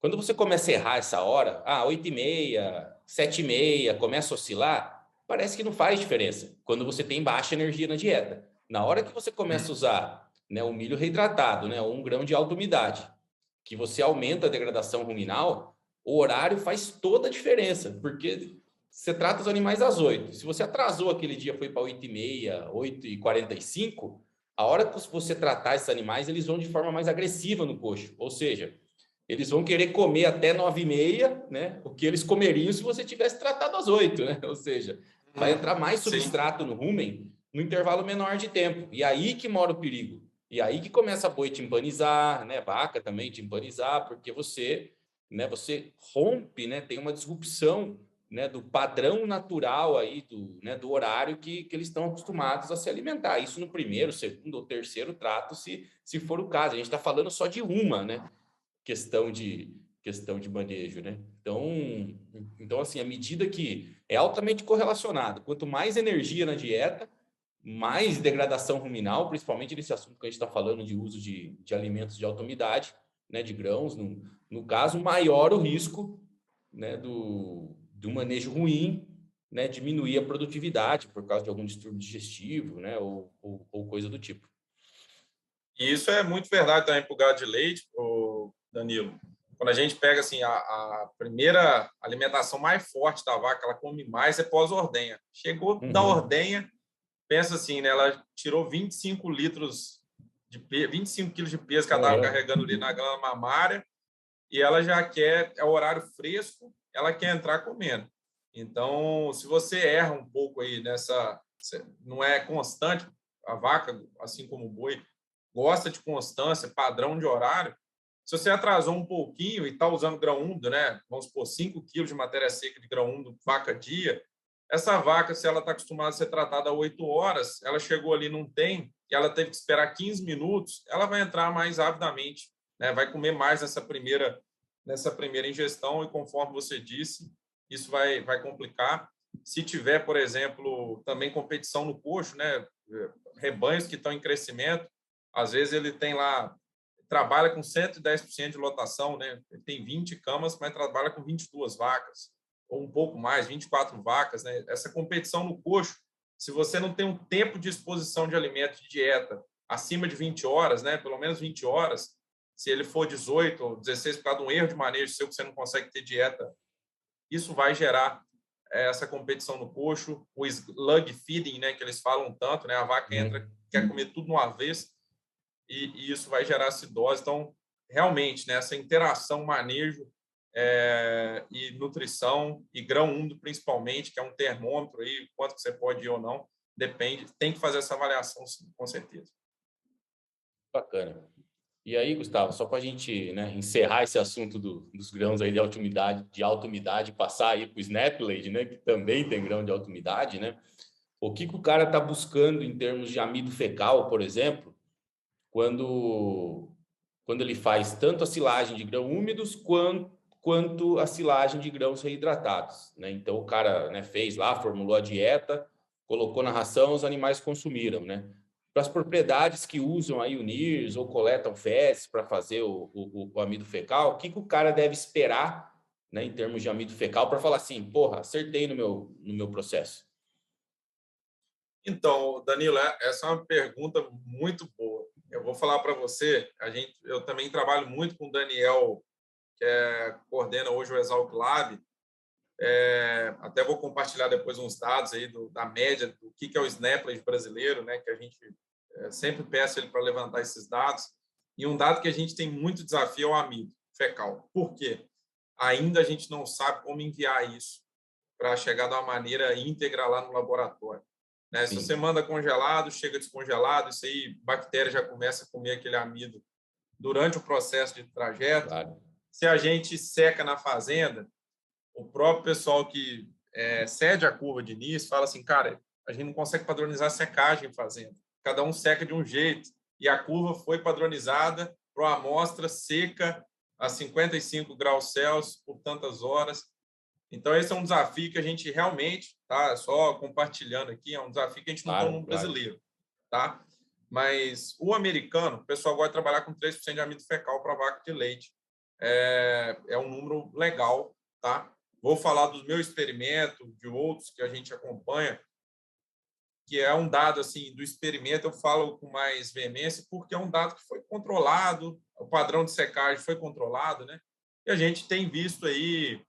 Quando você começa a errar essa hora, 8h30, 7h30, começa a oscilar, parece que não faz diferença quando você tem baixa energia na dieta. Na hora que você começa a usar né, o milho reidratado, né, ou 1 grão de alta umidade, que você aumenta a degradação ruminal, o horário faz toda a diferença, porque você trata os animais às 8. Se você atrasou aquele dia, foi para 8h30, 8h45, a hora que você tratar esses animais, eles vão de forma mais agressiva no coxo. Ou seja, eles vão querer comer até 9h30, né? O que eles comeriam se você tivesse tratado às 8, né? Ou seja, vai entrar mais Sim. substrato no rumen no intervalo menor de tempo. E aí que mora o perigo. E aí que começa a boi timpanizar, né? Vaca também timpanizar, porque você, né? Você rompe, né? Tem uma disrupção, né? Do padrão natural aí do, né? Do horário que eles estão acostumados a se alimentar. Isso no primeiro, segundo ou terceiro trato, se for o caso. A gente está falando só de uma, né? Questão de manejo, né? Então assim, à medida que é altamente correlacionado, quanto mais energia na dieta, mais degradação ruminal, principalmente nesse assunto que a gente está falando de uso de alimentos de alta umidade, né, de grãos, no caso, maior o risco, né, do manejo ruim, né, diminuir a produtividade por causa de algum distúrbio digestivo, né, ou coisa do tipo. E isso é muito verdade também para o gado de leite, Danilo. Quando a gente pega assim, a primeira alimentação mais forte da vaca, ela come mais, é pós-ordenha. Chegou da ordenha, pensa assim, né? Ela tirou 25 litros de 25 quilos de peso que ela estava carregando ali na glândula mamária, e ela já quer, é o horário fresco, ela quer entrar comendo. Então, se você erra um pouco aí nessa, não é constante, a vaca, assim como o boi, gosta de constância, padrão de horário. Se você atrasou um pouquinho e está usando grão úmido, né? Vamos supor, 5 quilos de matéria seca de grão úmido, vaca dia, essa vaca, se ela está acostumada a ser tratada a 8 horas, ela chegou ali, não tem, e ela teve que esperar 15 minutos, ela vai entrar mais rapidamente, né? Vai comer mais nessa primeira ingestão, e conforme você disse, isso vai complicar. Se tiver, por exemplo, também competição no coxo, né? Rebanhos que estão em crescimento, às vezes ele tem lá, trabalha com 110% de lotação, né? Ele tem 20 camas, mas trabalha com 22 vacas, ou um pouco mais, 24 vacas, né? Essa competição no coxo, se você não tem um tempo de exposição de alimento de dieta acima de 20 horas, né? Pelo menos 20 horas, se ele for 18 ou 16 por causa de um erro de manejo seu que você não consegue ter dieta, isso vai gerar essa competição no coxo, o slug feeding, né, que eles falam tanto, né? A vaca entra, quer comer tudo de uma vez, e isso vai gerar acidose. Então, realmente, né, essa interação, manejo e nutrição, e grão úmido principalmente, que é um termômetro aí, quanto que você pode ir ou não, depende, tem que fazer essa avaliação, sim, com certeza. Bacana. E aí, Gustavo, só para a gente, né, encerrar esse assunto dos grãos aí de alta umidade, passar aí para o Snapblade, né, que também tem grão de alta umidade, né? O que o cara está buscando em termos de amido fecal, por exemplo, quando ele faz tanto a silagem de grãos úmidos quanto a silagem de grãos reidratados, né? Então o cara, né, fez lá, formulou a dieta, colocou na ração, os animais consumiram, né? Para as propriedades que usam aí o NIRS ou coletam fezes para fazer o amido fecal, o que o cara deve esperar, né, em termos de amido fecal, para falar assim, porra, acertei no meu processo? Então, Danilo, essa é uma pergunta muito boa. Eu vou falar para você, eu também trabalho muito com o Daniel, que coordena hoje o Exalc Lab. Até vou compartilhar depois uns dados aí da média do que é o Snapblade brasileiro, né? Que a gente sempre peço ele para levantar esses dados. E um dado que a gente tem muito desafio é o amido fecal. Por quê? Ainda a gente não sabe como enviar isso para chegar de uma maneira íntegra lá no laboratório. Né? Se você manda congelado, chega descongelado, isso aí, bactéria já começa a comer aquele amido durante o processo de trajeto. Claro. Se a gente seca na fazenda, o próprio pessoal que cede a curva de início fala assim, cara, a gente não consegue padronizar a secagem em fazenda. Cada um seca de um jeito. E a curva foi padronizada para uma amostra seca a 55 graus Celsius por tantas horas. Então, esse é um desafio que a gente realmente, tá? Só compartilhando aqui, é um desafio que a gente não tem no brasileiro, tá? Mas o americano, o pessoal gosta de trabalhar com 3% de amido fecal para vaca de leite. É um número legal, tá? Vou falar do meu experimento, de outros que a gente acompanha. que é um dado assim do experimento, eu falo com mais veemência, porque é um dado que foi controlado, o padrão de secagem foi controlado, né? E a gente tem visto aí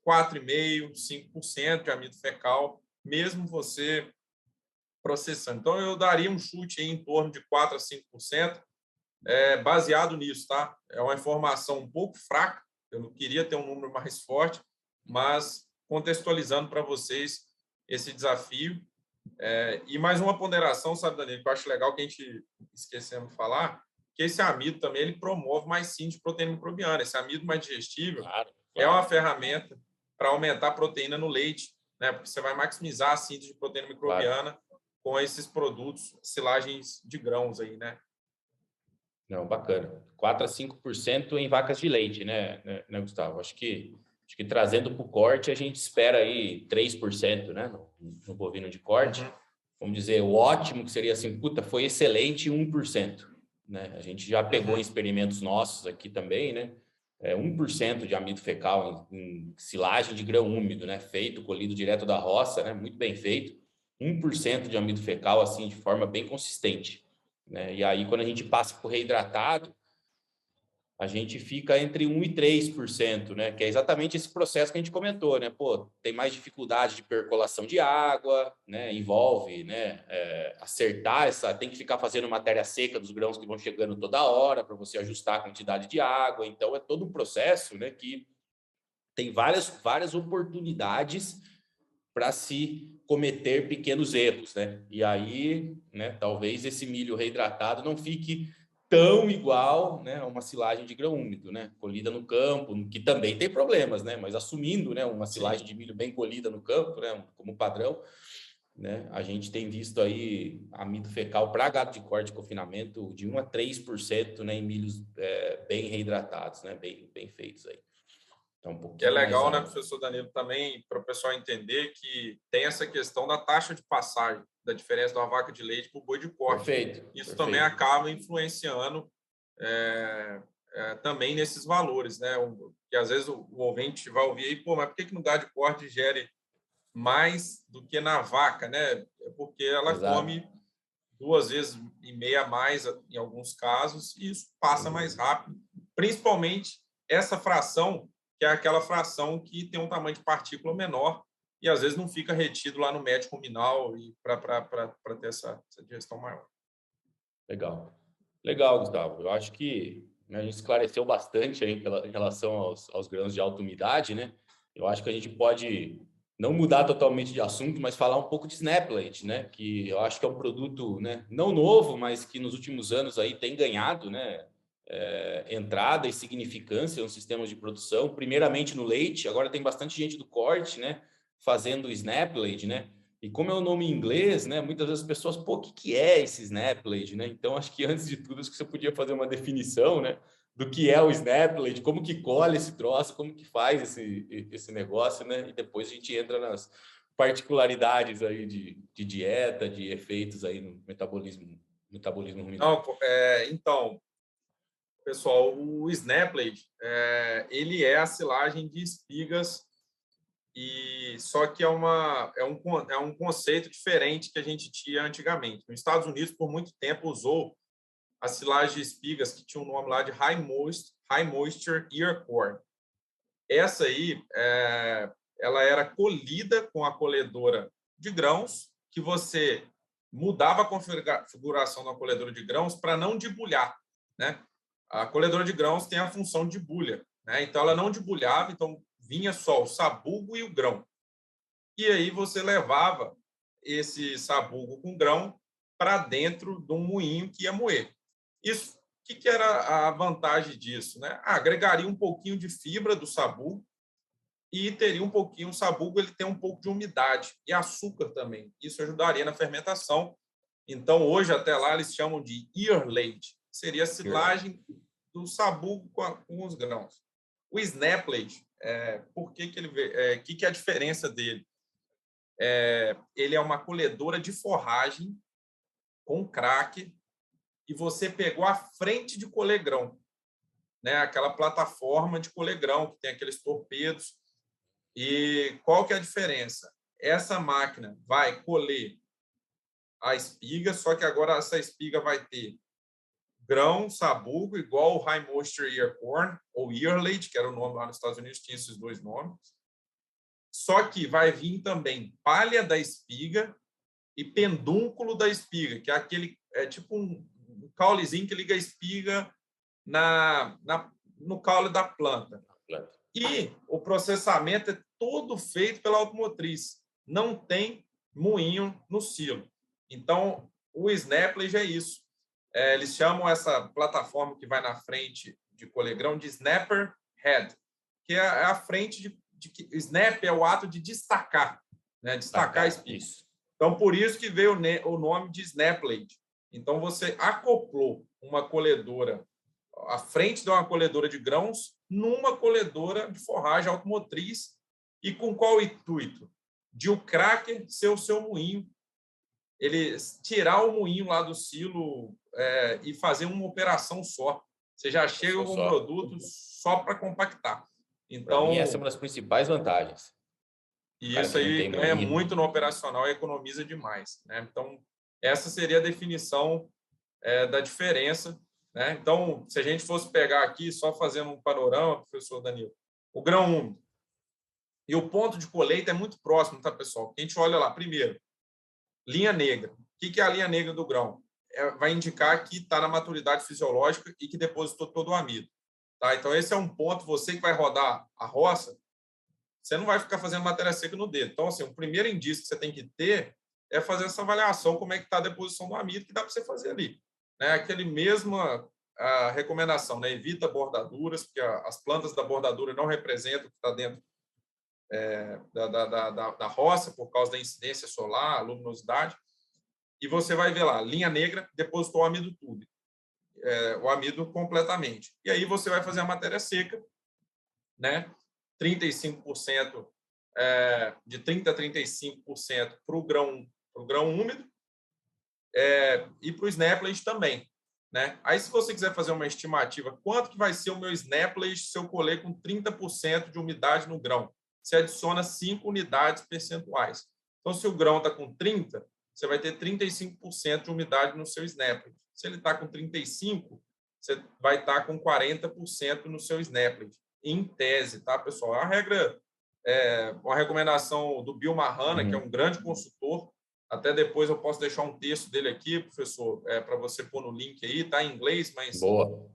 4,5%, 5% de amido fecal, mesmo você processando. Então, eu daria um chute em torno de 4% a 5%, baseado nisso, tá? É uma informação um pouco fraca, eu não queria ter um número mais forte, mas contextualizando para vocês esse desafio. E mais uma ponderação, sabe, Danilo, que eu acho legal que a gente esquecemos de falar, que esse amido também ele promove mais síntese de proteína microbiana. Esse amido mais digestível Claro, é uma claro, ferramenta para aumentar a proteína no leite, né? Porque você vai maximizar a síntese de proteína claro. microbiana com esses produtos, silagens de grãos aí, né? Não, bacana. 4 a 5% em vacas de leite, né, Gustavo? Acho que trazendo para o corte, a gente espera aí 3%, né, no bovino de corte. Uhum. Vamos dizer, o ótimo que seria assim, puta, foi excelente 1%, né? A gente já pegou em experimentos nossos aqui também, né? 1% de amido fecal em silagem de grão úmido, né? Feito, colhido direto da roça, né? Muito bem feito. 1% de amido fecal, assim, de forma bem consistente, né? E aí, quando a gente passa por reidratado, a gente fica entre 1 e 3%, né? Que é exatamente esse processo que a gente comentou, né? Pô, tem mais dificuldade de percolação de água, né? Envolve, né? Acertar essa... Tem que ficar fazendo matéria seca dos grãos que vão chegando toda hora para você ajustar a quantidade de água. Então, é todo um processo, né? Que tem várias oportunidades para se cometer pequenos erros, né? E aí, né? Talvez esse milho reidratado não fique tão igual, né, a uma silagem de grão úmido, né, colhida no campo, que também tem problemas, né, mas assumindo, né, uma silagem de milho bem colhida no campo, né, como padrão, né, a gente tem visto aí amido fecal para gado de corte e confinamento de 1 a 3%, né, em milhos bem reidratados, né, bem feitos aí. Então, um Que é pouquinho mais legal, né, alto. professor Danilo, também para o pessoal entender que tem essa questão da taxa de passagem, da diferença da vaca de leite para o boi de corte. Perfeito, Isso também perfeito. acaba influenciando também nesses valores, né? Que às vezes o ouvinte vai ouvir aí, pô, mas por que no gado de corte gere mais do que na vaca, né? É porque ela Exato. come 2,5 vezes a mais em alguns casos e isso passa mais rápido, principalmente essa fração, que é aquela fração que tem um tamanho de partícula menor e às vezes não fica retido lá no médio ruminal e para ter essa digestão maior. Legal. Legal, Gustavo. Eu acho que, né, a gente esclareceu bastante aí em relação aos grãos de alta umidade, né? Eu acho que a gente pode não mudar totalmente de assunto, mas falar um pouco de Snaplate, né? Que eu acho que é um produto, né, não novo, mas que nos últimos anos aí tem ganhado, né, entrada e significância nos sistemas de produção. Primeiramente no leite, agora tem bastante gente do corte, né, fazendo Snaplate, né? E como é o nome em inglês, né? Muitas vezes as pessoas, pô, o que é esse Snaplate, né? Então, acho que antes de tudo, acho que você podia fazer uma definição, né? Do que é o Snaplate, como que colhe esse troço, como que faz esse negócio, né? E depois a gente entra nas particularidades aí de dieta, de efeitos aí no metabolismo ruminal. Não, então, pessoal, o Snaplate, ele é a silagem de espigas e só que é um conceito diferente que a gente tinha antigamente. Nos Estados Unidos, por muito tempo, usou a silagem de espigas que tinha um nome lá de High Moisture Ear Corn. Essa aí, ela era colhida com a colhedora de grãos, que você mudava a configuração da colhedora de grãos para não debulhar, né? A colhedora de grãos tem a função de bulha, né? Então ela não debulhava, então vinha só o sabugo e o grão. E aí você levava esse sabugo com grão para dentro de um moinho que ia moer. Isso, o que era a vantagem disso, né? Agregaria um pouquinho de fibra do sabugo e teria um pouquinho, o sabugo ele tem um pouco de umidade e açúcar também. Isso ajudaria na fermentação. Então, hoje, até lá, eles chamam de ear leite. Seria a silagem do sabugo com os grãos. O Snaplate, por que que é a diferença dele? Ele é uma colhedora de forragem com crack e você pegou a frente de colher grão, né? Aquela plataforma de colher grão que tem aqueles torpedos. E qual que é a diferença? Essa máquina vai colher a espiga, só que agora essa espiga vai ter grão, sabugo, igual o High Moisture Ear Corn, ou Earlate, que era o nome lá nos Estados Unidos, tinha esses dois nomes. Só que vai vir também palha da espiga e pendúnculo da espiga, que é aquele, é tipo um caulezinho que liga a espiga no caule da planta. E o processamento é todo feito pela automotriz. Não tem moinho no silo. Então, o Snaplage é isso. Eles chamam essa plataforma que vai na frente de colher grão de Snapper Head, que é a frente de snap é o ato de destacar, né? Destacar a espiga. Então, por isso que veio o nome de Snaplage. Então, você acoplou uma colhedora, à frente de uma colhedora de grãos, numa colhedora de forragem automotriz, e com qual intuito? De o cracker ser o seu moinho, ele tirar o moinho lá do silo e fazer uma operação só. Você já chega com um produto só para compactar. Então, para mim, essa é uma das principais vantagens. E isso aí ganha muito no operacional e economiza demais, né? Então, essa seria a definição da diferença, né? Então, se a gente fosse pegar aqui, só fazendo um panorama, professor Danilo, o grão úmido e o ponto de colheita é muito próximo, tá, pessoal? A gente olha lá, primeiro, linha negra. O que é a linha negra do grão? Vai indicar que está na maturidade fisiológica e que depositou todo o amido. Tá? Então, esse é um ponto, você que vai rodar a roça, você não vai ficar fazendo matéria seca no dedo. Então, assim, o primeiro indício que você tem que ter é fazer essa avaliação, como é que está a deposição do amido, que dá para você fazer ali. Né? Aquele mesma recomendação, né? Evita bordaduras, porque as plantas da bordadura não representam o que está dentro da roça, por causa da incidência solar, a luminosidade. E você vai ver lá, linha negra, depositou o amido tudo. O amido completamente. E aí você vai fazer a matéria seca, né? 35%, de 30% a 35% para o grão úmido e para o Snaplage também. Né? Aí, se você quiser fazer uma estimativa, quanto que vai ser o meu Snaplage se eu colher com 30% de umidade no grão? Você adiciona 5 unidades percentuais. Então, se o grão está com 30%, você vai ter 35% de umidade no seu Snaplage. Se ele está com 35%, você vai estar com 40% no seu Snaplage. Em tese, tá, pessoal? A regra uma recomendação do Bill Marrana, que é um grande consultor. Até depois eu posso deixar um texto dele aqui, professor, para você pôr no link aí. Está em inglês, mas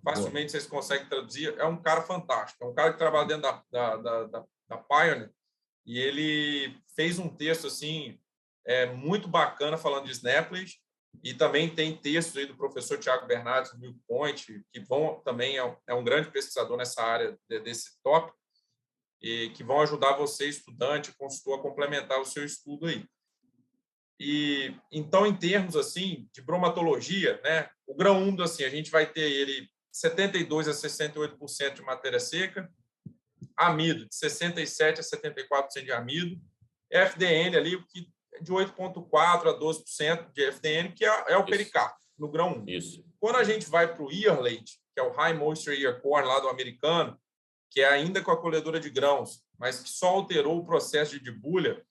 facilmente vocês conseguem traduzir. É um cara fantástico. É um cara que trabalha dentro da Pioneer, e ele fez um texto assim muito bacana falando de Snaplage. E também tem textos aí do professor Tiago Bernardes, do Milk Point, que também é um grande pesquisador nessa área desse tópico, e que vão ajudar você, estudante, consultor, a complementar o seu estudo aí. E então, em termos assim de bromatologia, né, o grão úmido, assim, a gente vai ter ele 72% a 68% de matéria seca, amido de 67% a 74% de amido, FDN ali, que de 8,4% a 12% de FDN, que é o pericarpo, no grão úmido. Isso. Quando a gente vai para o Earlate, que é o High Moisture Ear Corn lá do americano, que é ainda com a colhedora de grãos, mas que só alterou o processo de debulha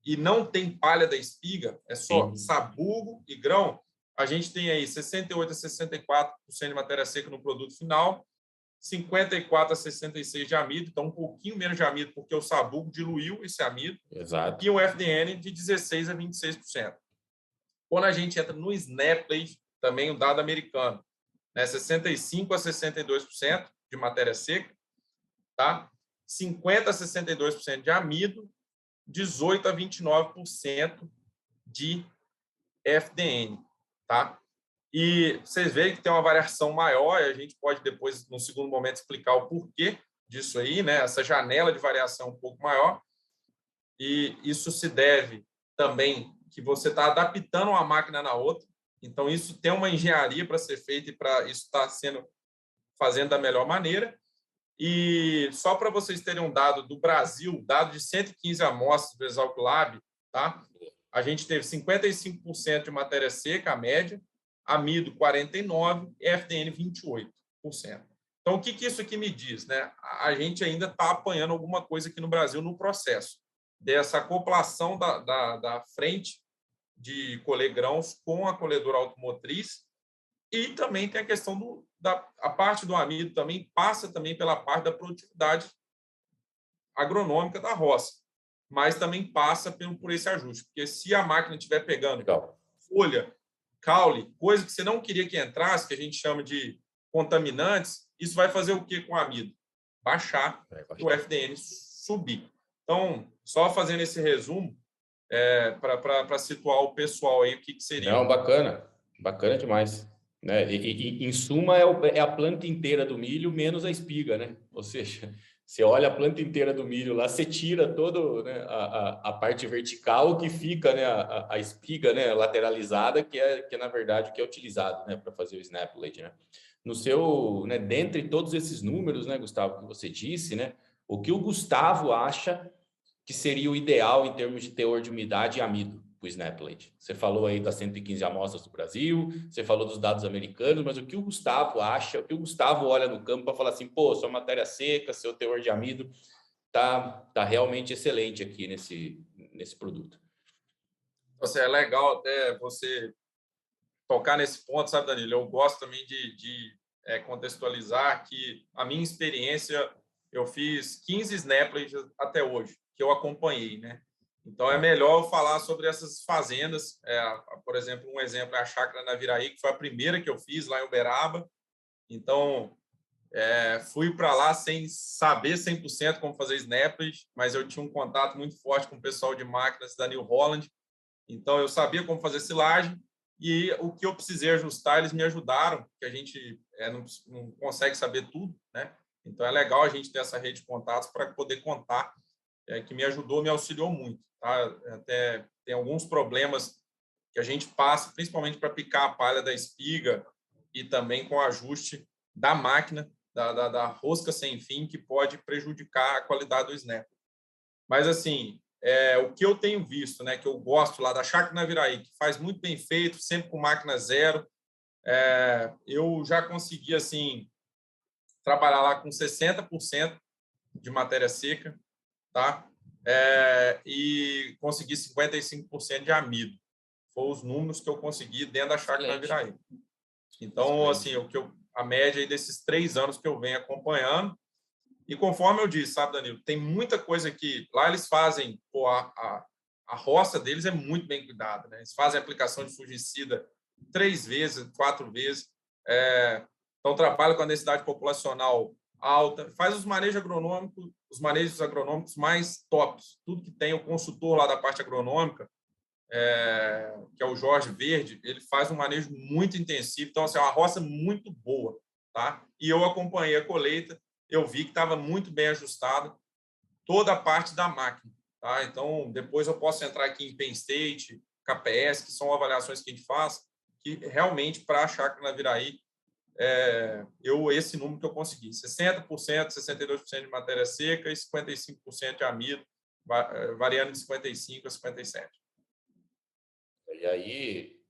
e não tem palha da espiga, é só sabugo e grão, a gente tem aí 68% a 64% de matéria seca no produto final, 54% a 66% de amido, então um pouquinho menos de amido, porque o sabugo diluiu esse amido. Exato. E o FDN de 16% a 26%. Quando a gente entra no Snaplage, também o dado americano, né, 65% a 62% de matéria seca, tá? 50% a 62% de amido, 18% a 29% de FDN, tá? E vocês veem que tem uma variação maior, e a gente pode depois, no segundo momento, explicar o porquê disso aí, né? Essa janela de variação um pouco maior. E isso se deve também que você está adaptando uma máquina na outra. Então, isso tem uma engenharia para ser feita e para isso estar fazendo da melhor maneira. E só para vocês terem um dado do Brasil, dado de 115 amostras do Exalc Lab, tá? A gente teve 55% de matéria seca, a média, amido 49%, FDN 28%. Então, o que isso aqui me diz? Né? A gente ainda está apanhando alguma coisa aqui no Brasil no processo dessa acoplação da frente de colher grãos com a colhedora automotriz. E também tem a questão a parte do amido também passa também pela parte da produtividade agronômica da roça, mas também passa por esse ajuste, porque se a máquina estiver pegando Legal. folha, caule, coisa que você não queria que entrasse, que a gente chama de contaminantes, isso vai fazer o que com o amido? Baixar e o FDN subir. Então, só fazendo esse resumo, para situar o pessoal aí, o que seria. Não, bacana demais. Né? E em suma, é a planta inteira do milho menos a espiga, né? Ou seja, você olha a planta inteira do milho lá, você tira toda, né, a parte vertical que fica, né, a espiga, né, lateralizada, que é na verdade o que é utilizado, né, para fazer o snap blade, né? No seu, né, dentre todos esses números, né, Gustavo, que você disse, né, o que o Gustavo acha que seria o ideal em termos de teor de umidade e amido para o snap blade? Você falou aí das 115 amostras do Brasil, você falou dos dados americanos, mas o que o Gustavo acha, o que o Gustavo olha no campo para falar assim, pô, sua matéria seca, seu teor de amido tá realmente excelente aqui nesse produto. É legal até você tocar nesse ponto, sabe, Danilo? Eu gosto também de contextualizar que a minha experiência, eu fiz 15 snaplings até hoje, que eu acompanhei, né? Então, é melhor eu falar sobre essas fazendas. Por exemplo, um exemplo é a Chácara Naviraí, que foi a primeira que eu fiz lá em Uberaba. Então, fui para lá sem saber 100% como fazer snaplings, mas eu tinha um contato muito forte com o pessoal de máquinas da New Holland. Então, eu sabia como fazer silagem e o que eu precisei ajustar, eles me ajudaram, porque a gente não consegue saber tudo, né? Então, é legal a gente ter essa rede de contatos para poder contar, que me ajudou, me auxiliou muito. Tá? Até tem alguns problemas que a gente passa, principalmente para picar a palha da espiga e também com o ajuste da máquina, da rosca sem fim, que pode prejudicar a qualidade do snap. Mas, assim, o que eu tenho visto, né, que eu gosto lá da Chácara Naviraí, que faz muito bem feito, sempre com máquina zero, eu já consegui, assim, trabalhar lá com 60% de matéria seca, tá? E consegui 55% de amido. Foram os números que eu consegui dentro da Chácara Naviraí. Então, assim, a média aí desses 3 anos que eu venho acompanhando. E conforme eu disse, sabe, Danilo, tem muita coisa que lá eles fazem, a roça deles é muito bem cuidada, né? Eles fazem aplicação de fungicida 3 vezes, 4 vezes, então trabalham com a densidade populacional alta, faz os manejos agronômicos mais tops, tudo que tem o consultor lá da parte agronômica, que é o Jorge Verde, ele faz um manejo muito intensivo, então assim, é uma roça muito boa, tá? E eu acompanhei a colheita, eu vi que estava muito bem ajustado toda a parte da máquina, tá? Então, depois eu posso entrar aqui em Penn State, KPS, que são avaliações que a gente faz, que realmente para a Chácara Naviraí, esse número que eu consegui, 60%, 62% de matéria seca e 55% de amido, variando de 55% a 57%.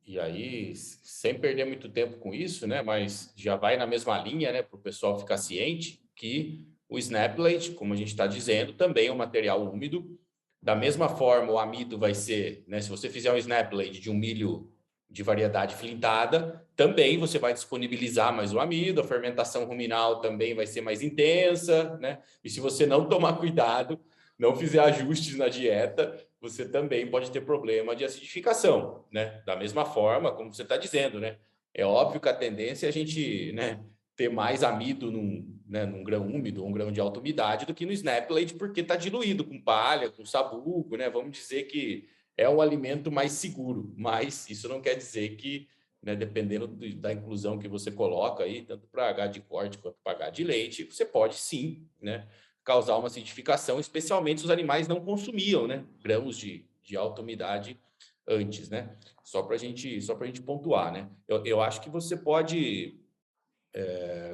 E aí, sem perder muito tempo com isso, né? Mas já vai na mesma linha, né? Para o pessoal ficar ciente que o snap blade, como a gente está dizendo, também é um material úmido. Da mesma forma, o amido vai ser, né? Se você fizer um snap blade de um milho de variedade flintada, também você vai disponibilizar mais o amido, a fermentação ruminal também vai ser mais intensa, né? E se você não tomar cuidado, não fizer ajustes na dieta, você também pode ter problema de acidificação, né? Da mesma forma, como você está dizendo, né? É óbvio que a tendência é a gente, né, ter mais amido num grão úmido, um grão de alta umidade, do que no snap blade, porque está diluído com palha, com sabugo, né? Vamos dizer que é um alimento mais seguro, mas isso não quer dizer que, né, dependendo da inclusão que você coloca aí, tanto para H de corte quanto para H de leite, você pode sim, né, causar uma acidificação, especialmente se os animais não consumiam, né, grãos de alta umidade antes, né? Só para a gente pontuar, né? Eu acho que você pode,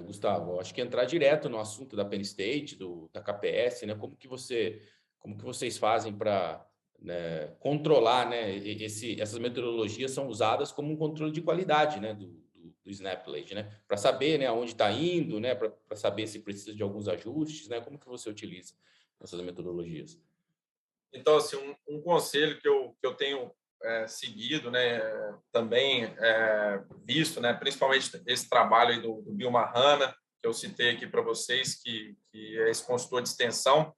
Gustavo, eu acho que entrar direto no assunto da Penn State, da KPS, né? Como que vocês fazem para, né, controlar, né? Essas metodologias são usadas como um controle de qualidade, né? Do snap blade, né? Para saber, né, aonde está indo, né? Para saber se precisa de alguns ajustes, né? Como que você utiliza essas metodologias? Então, assim, um conselho que eu tenho seguido, né, também visto, né, principalmente esse trabalho aí do Bill Mahana, que eu citei aqui para vocês, que é esse consultor de extensão,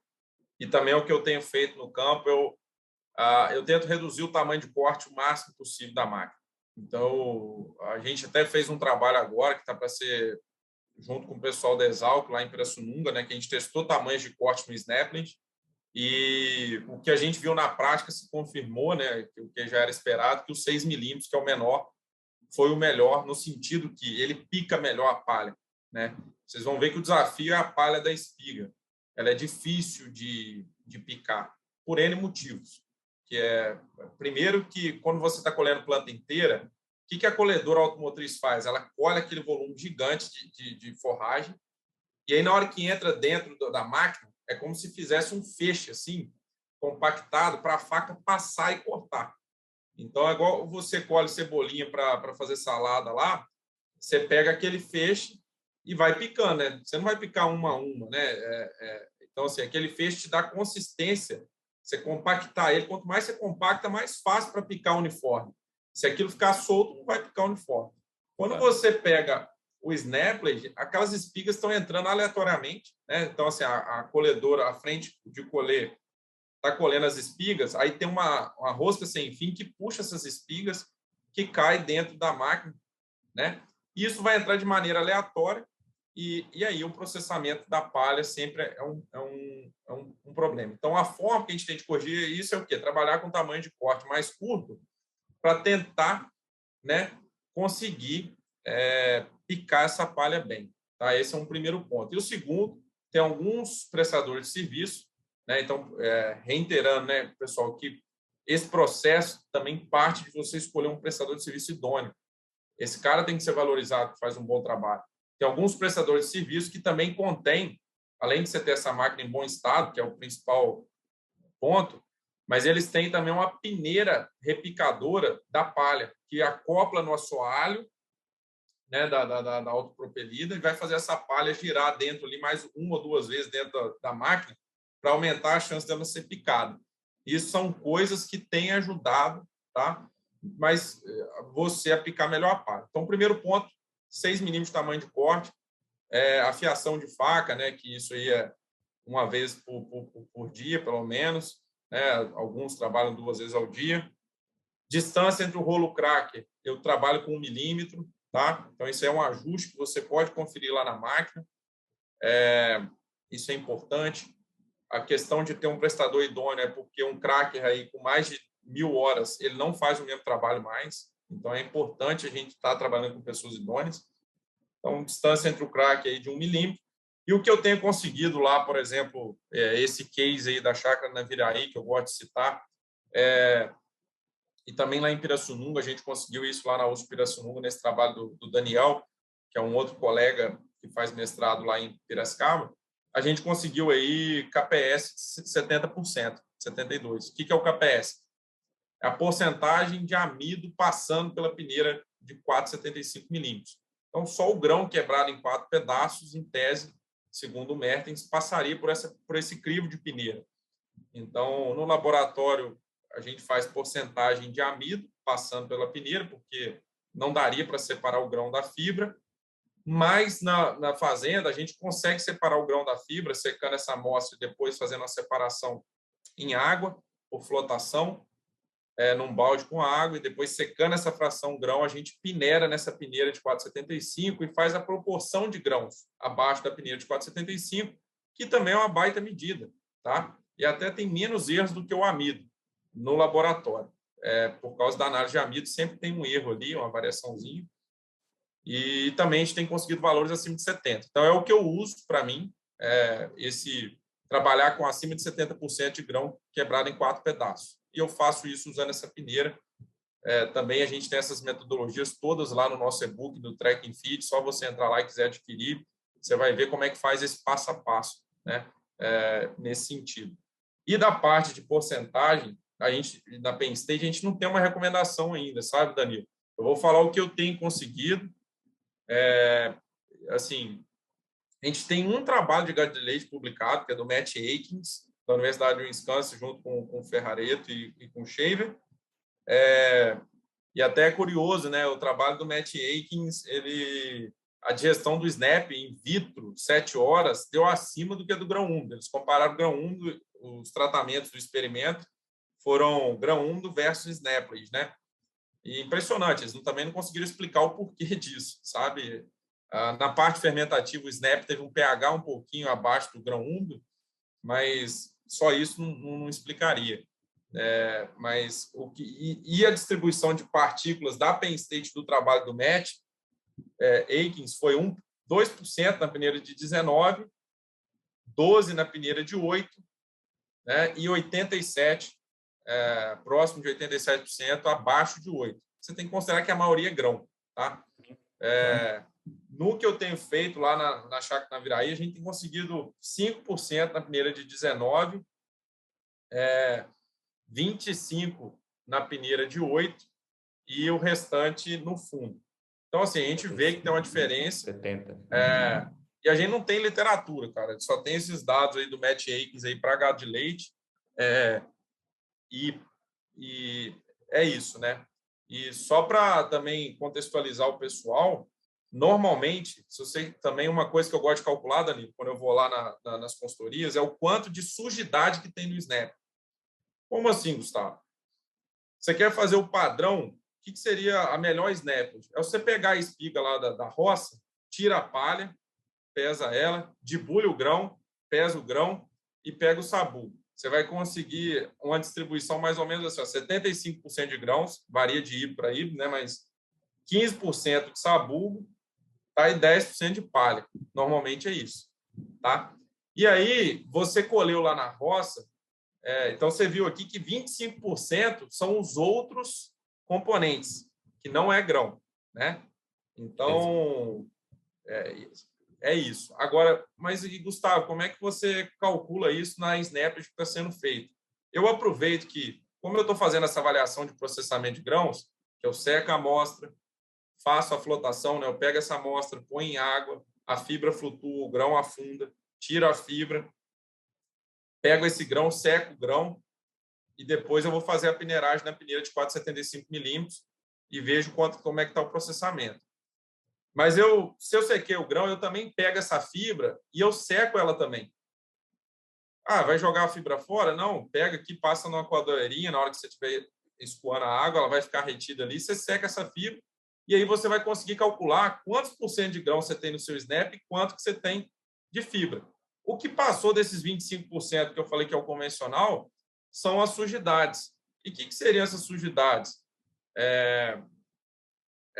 e também o que eu tenho feito no campo, eu tento reduzir o tamanho de corte o máximo possível da máquina. Então, a gente até fez um trabalho agora que está para ser junto com o pessoal da Exalc, lá em Pirassununga, né, que a gente testou tamanhos de corte no Snapland, e o que a gente viu na prática se confirmou, né, o que já era esperado, que o 6 milímetros, que é o menor, foi o melhor no sentido que ele pica melhor a palha, né? Vocês vão ver que o desafio é a palha da espiga. Ela é difícil de picar, por N motivos. Que primeiro, que quando você está colhendo planta inteira, o que a colhedora automotriz faz? Ela colhe aquele volume gigante de forragem, e aí, na hora que entra dentro da máquina, é como se fizesse um feixe, assim, compactado, para a faca passar e cortar. Então, é igual você colhe cebolinha para fazer salada lá, você pega aquele feixe e vai picando, né? Você não vai picar uma a uma, né? Então, assim, aquele feixe te dá consistência. Você compactar ele, quanto mais você compacta, mais fácil para picar uniforme. Se aquilo ficar solto, não vai picar uniforme. Quando você pega o Snapland, aquelas espigas estão entrando aleatoriamente, né? Então, assim, a colhedora, a frente de colher, está colhendo as espigas, aí tem uma rosca sem fim que puxa essas espigas, que cai dentro da máquina, né? E isso vai entrar de maneira aleatória, e aí o processamento da palha sempre é um problema. Então, a forma que a gente tem de corrigir isso é o quê? Trabalhar com tamanho de corte mais curto para tentar, né, conseguir picar essa palha bem. Tá? Esse é um primeiro ponto. E o segundo, tem alguns prestadores de serviço, né? Então, reiterando, né, pessoal, que esse processo também parte de você escolher um prestador de serviço idôneo. Esse cara tem que ser valorizado, faz um bom trabalho. Tem alguns prestadores de serviço que também contêm, além de você ter essa máquina em bom estado, que é o principal ponto, mas eles têm também uma peneira repicadora da palha, que acopla no assoalho, né, da autopropelida, e vai fazer essa palha girar dentro ali mais uma ou duas vezes dentro da máquina para aumentar a chance dela ser picada. Isso são coisas que têm ajudado, tá? Mas você a picar melhor a palha. Então, primeiro ponto, 6 milímetros de tamanho de corte, afiação de faca, né, que isso aí é uma vez por dia, pelo menos, né? Alguns trabalham 2 vezes ao dia. Distância entre o rolo cracker, eu trabalho com 1 milímetro, tá? Então, isso é um ajuste que você pode conferir lá na máquina. Isso é importante. A questão de ter um prestador idôneo é porque um cracker aí com mais de 1.000 horas, ele não faz o mesmo trabalho mais. Então, é importante a gente estar trabalhando com pessoas idôneas. Então, distância entre o cracker aí de 1 milímetro. E o que eu tenho conseguido lá, por exemplo, esse case aí da chácara Naviraí, que eu gosto de citar, e também lá em Pirassununga, a gente conseguiu isso lá na USP Pirassununga, nesse trabalho do Daniel, que é um outro colega que faz mestrado lá em Piracicaba. A gente conseguiu aí KPS de 70%, 72%. O que é o KPS? É a porcentagem de amido passando pela peneira de 4,75 milímetros. Então, só o grão quebrado em 4 pedaços, em tese, segundo o Mertens, passaria por esse crivo de peneira. Então, no laboratório, a gente faz porcentagem de amido passando pela peneira, porque não daria para separar o grão da fibra, mas na fazenda a gente consegue separar o grão da fibra, secando essa amostra e depois fazendo a separação em água, por flotação, num balde com água, e depois secando essa fração grão, a gente peneira nessa peneira de 4,75 e faz a proporção de grãos abaixo da peneira de 4,75, que também é uma baita medida, tá? E até tem menos erros do que o amido no laboratório. Por causa da análise de amido, sempre tem um erro ali, uma variaçãozinha. E também a gente tem conseguido valores acima de 70%. Então, é o que eu uso para mim, trabalhar com acima de 70% de grão quebrado em 4 pedaços. E eu faço isso usando essa peneira. Também a gente tem essas metodologias todas lá no nosso e-book do Track and Feed. Só você entrar lá e quiser adquirir, você vai ver como é que faz esse passo a passo, né? Nesse sentido. E da parte de porcentagem, a gente, na Penn State, a gente não tem uma recomendação ainda, sabe, Danilo? Eu vou falar o que eu tenho conseguido. Assim, a gente tem um trabalho de gado de leite publicado, que é do Matt Aikins, da Universidade de Wisconsin, junto com o Ferrareto e com o Shaver. E até é curioso, né? O trabalho do Matt Aikins, a digestão do SNAP in vitro, 7 horas, deu acima do que a do grão úmido. Eles compararam o grão úmido, os tratamentos do experimento foram grão úmido versus SNAP, né? E impressionante, eles também não conseguiram explicar o porquê disso, sabe? Na parte fermentativa, o SNAP teve um pH um pouquinho abaixo do grão úmido, mas só isso não explicaria. Mas a distribuição de partículas da Penn State do trabalho do Matt Aikins foi 2% na peneira de 19, 12 na peneira de 8, né, e 87, próximo de 87%, abaixo de 8. Você tem que considerar que a maioria é grão. Tá? No que eu tenho feito lá na Chácara Naviraí, a gente tem conseguido 5% na peneira de 19, 25 na peneira de 8 e o restante no fundo. Então, assim, a gente vê que tem uma diferença. 70. E a gente não tem literatura, cara. Só tem esses dados aí do Matt Aikins aí para gado de leite. E é isso, né? E só para também contextualizar o pessoal, normalmente, se você também uma coisa que eu gosto de calcular, Danilo, quando eu vou lá nas consultorias, é o quanto de sujidade que tem no SNAP. Como assim, Gustavo? Você quer fazer o padrão? O que seria a melhor SNAP? É você pegar a espiga lá da roça, tira a palha, pesa ela, debulha o grão, pesa o grão e pega o sabugo. Você vai conseguir uma distribuição mais ou menos assim, 75% de grãos, varia de híbrido para híbrido, né? Mas 15% de sabugo, tá? E 10% de palha. Normalmente é isso. Tá? E aí, você colheu lá na roça, então você viu aqui que 25% são os outros componentes, que não é grão. Né? Então, é isso. Agora, mas, Gustavo, como é que você calcula isso na SNAP que está sendo feito? Eu aproveito que, como eu estou fazendo essa avaliação de processamento de grãos, que eu seco a amostra, faço a flotação, né? Eu pego essa amostra, põe em água, a fibra flutua, o grão afunda, tiro a fibra, pego esse grão, seco o grão e depois eu vou fazer a peneiragem na peneira de 4,75 milímetros e vejo como é que está o processamento. Mas se eu sequei o grão, eu também pego essa fibra e eu seco ela também. Vai jogar a fibra fora? Não, pega aqui, passa numa coadoeirinha, na hora que você estiver escoando a água, ela vai ficar retida ali, você seca essa fibra e aí você vai conseguir calcular quantos % de grão você tem no seu SNAP e quanto que você tem de fibra. O que passou desses 25% que eu falei que é o convencional são as sujidades. E o que seriam essas sujidades?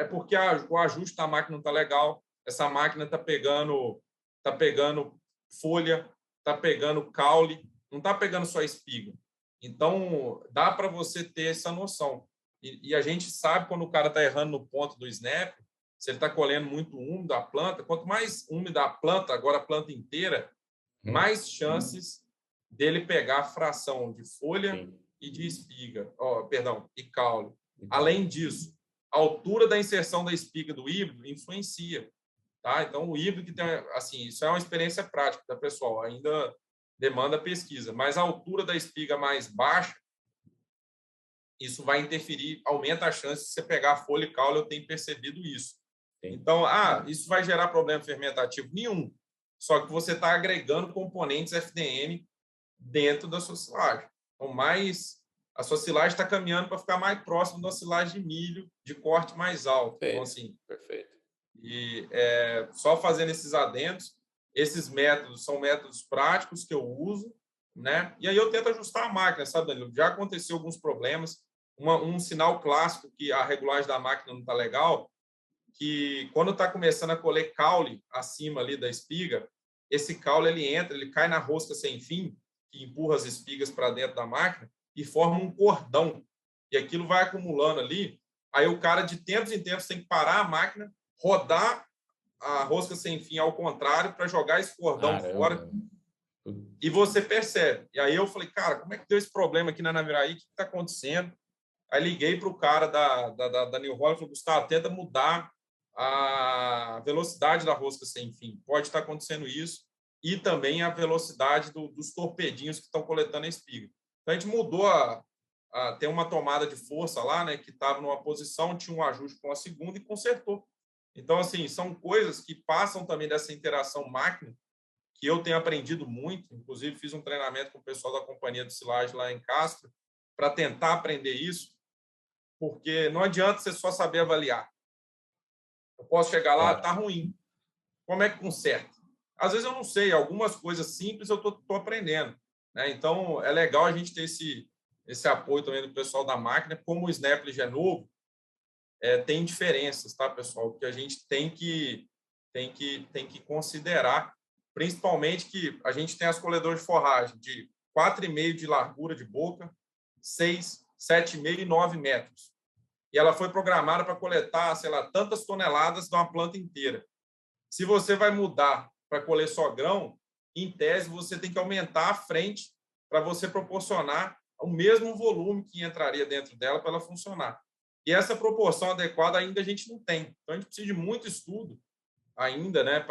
Porque o ajuste da máquina não está legal, essa máquina está pegando folha, está pegando caule, não está pegando só espiga. Então, dá para você ter essa noção. E a gente sabe quando o cara está errando no ponto do SNAP, se ele está colhendo muito úmido a planta, quanto mais úmida a planta, agora a planta inteira, mais chances dele pegar a fração de folha e de espiga, e caule. Além disso, a altura da inserção da espiga do híbrido influencia. Tá? Então, o híbrido que tem, assim, isso é uma experiência prática, tá, pessoal? Ainda demanda pesquisa, mas a altura da espiga mais baixa, isso vai interferir, aumenta a chance de você pegar folha e caule, eu tenho percebido isso. Sim. Então, isso vai gerar problema fermentativo? Nenhum. Só que você está agregando componentes FDM dentro da sua silagem. Então, a sua silagem está caminhando para ficar mais próximo da silagem de milho de corte mais alto. Perfeito. Então, assim, perfeito. E só fazendo esses adendos, esses métodos são métodos práticos que eu uso, né? E aí eu tento ajustar a máquina, sabe, Danilo? Já aconteceu alguns problemas. Um sinal clássico que a regulagem da máquina não está legal, que quando está começando a colher caule acima ali da espiga, esse caule ele cai na rosca sem fim, que empurra as espigas para dentro da máquina e forma um cordão. E aquilo vai acumulando ali. Aí o cara, de tempos em tempos, tem que parar a máquina, rodar a rosca sem fim ao contrário para jogar esse cordão fora. E você percebe. E aí eu falei, cara, como é que deu esse problema aqui na Naviraí? O que está acontecendo? Aí liguei para o cara da New Holland e falei, Gustavo, tenta mudar a velocidade da rosca sem fim. Pode estar acontecendo isso. E também a velocidade dos torpedinhos que estão coletando a espiga. Então, a gente mudou tem uma tomada de força lá, né, que estava numa posição, tinha um ajuste com a segunda e consertou. Então, assim, são coisas que passam também dessa interação máquina, que eu tenho aprendido muito. Inclusive, fiz um treinamento com o pessoal da companhia de silagem lá em Castro para tentar aprender isso, porque não adianta você só saber avaliar. Eu posso chegar lá, tá ruim. Como é que conserta? Às vezes eu não sei, algumas coisas simples eu tô aprendendo, né? Então, é legal a gente ter esse apoio também do pessoal da máquina. Como o Snappily já é novo, tem diferenças, tá, pessoal? Que a gente tem que considerar, principalmente que a gente tem as colhedoras de forragem de 4,5 de largura de boca, 6, 7,5 e 9 metros. E ela foi programada para coletar, sei lá, tantas toneladas de uma planta inteira. Se você vai mudar para colher só grão, em tese, você tem que aumentar a frente para você proporcionar o mesmo volume que entraria dentro dela para ela funcionar. E essa proporção adequada ainda a gente não tem. Então, a gente precisa de muito estudo ainda, né,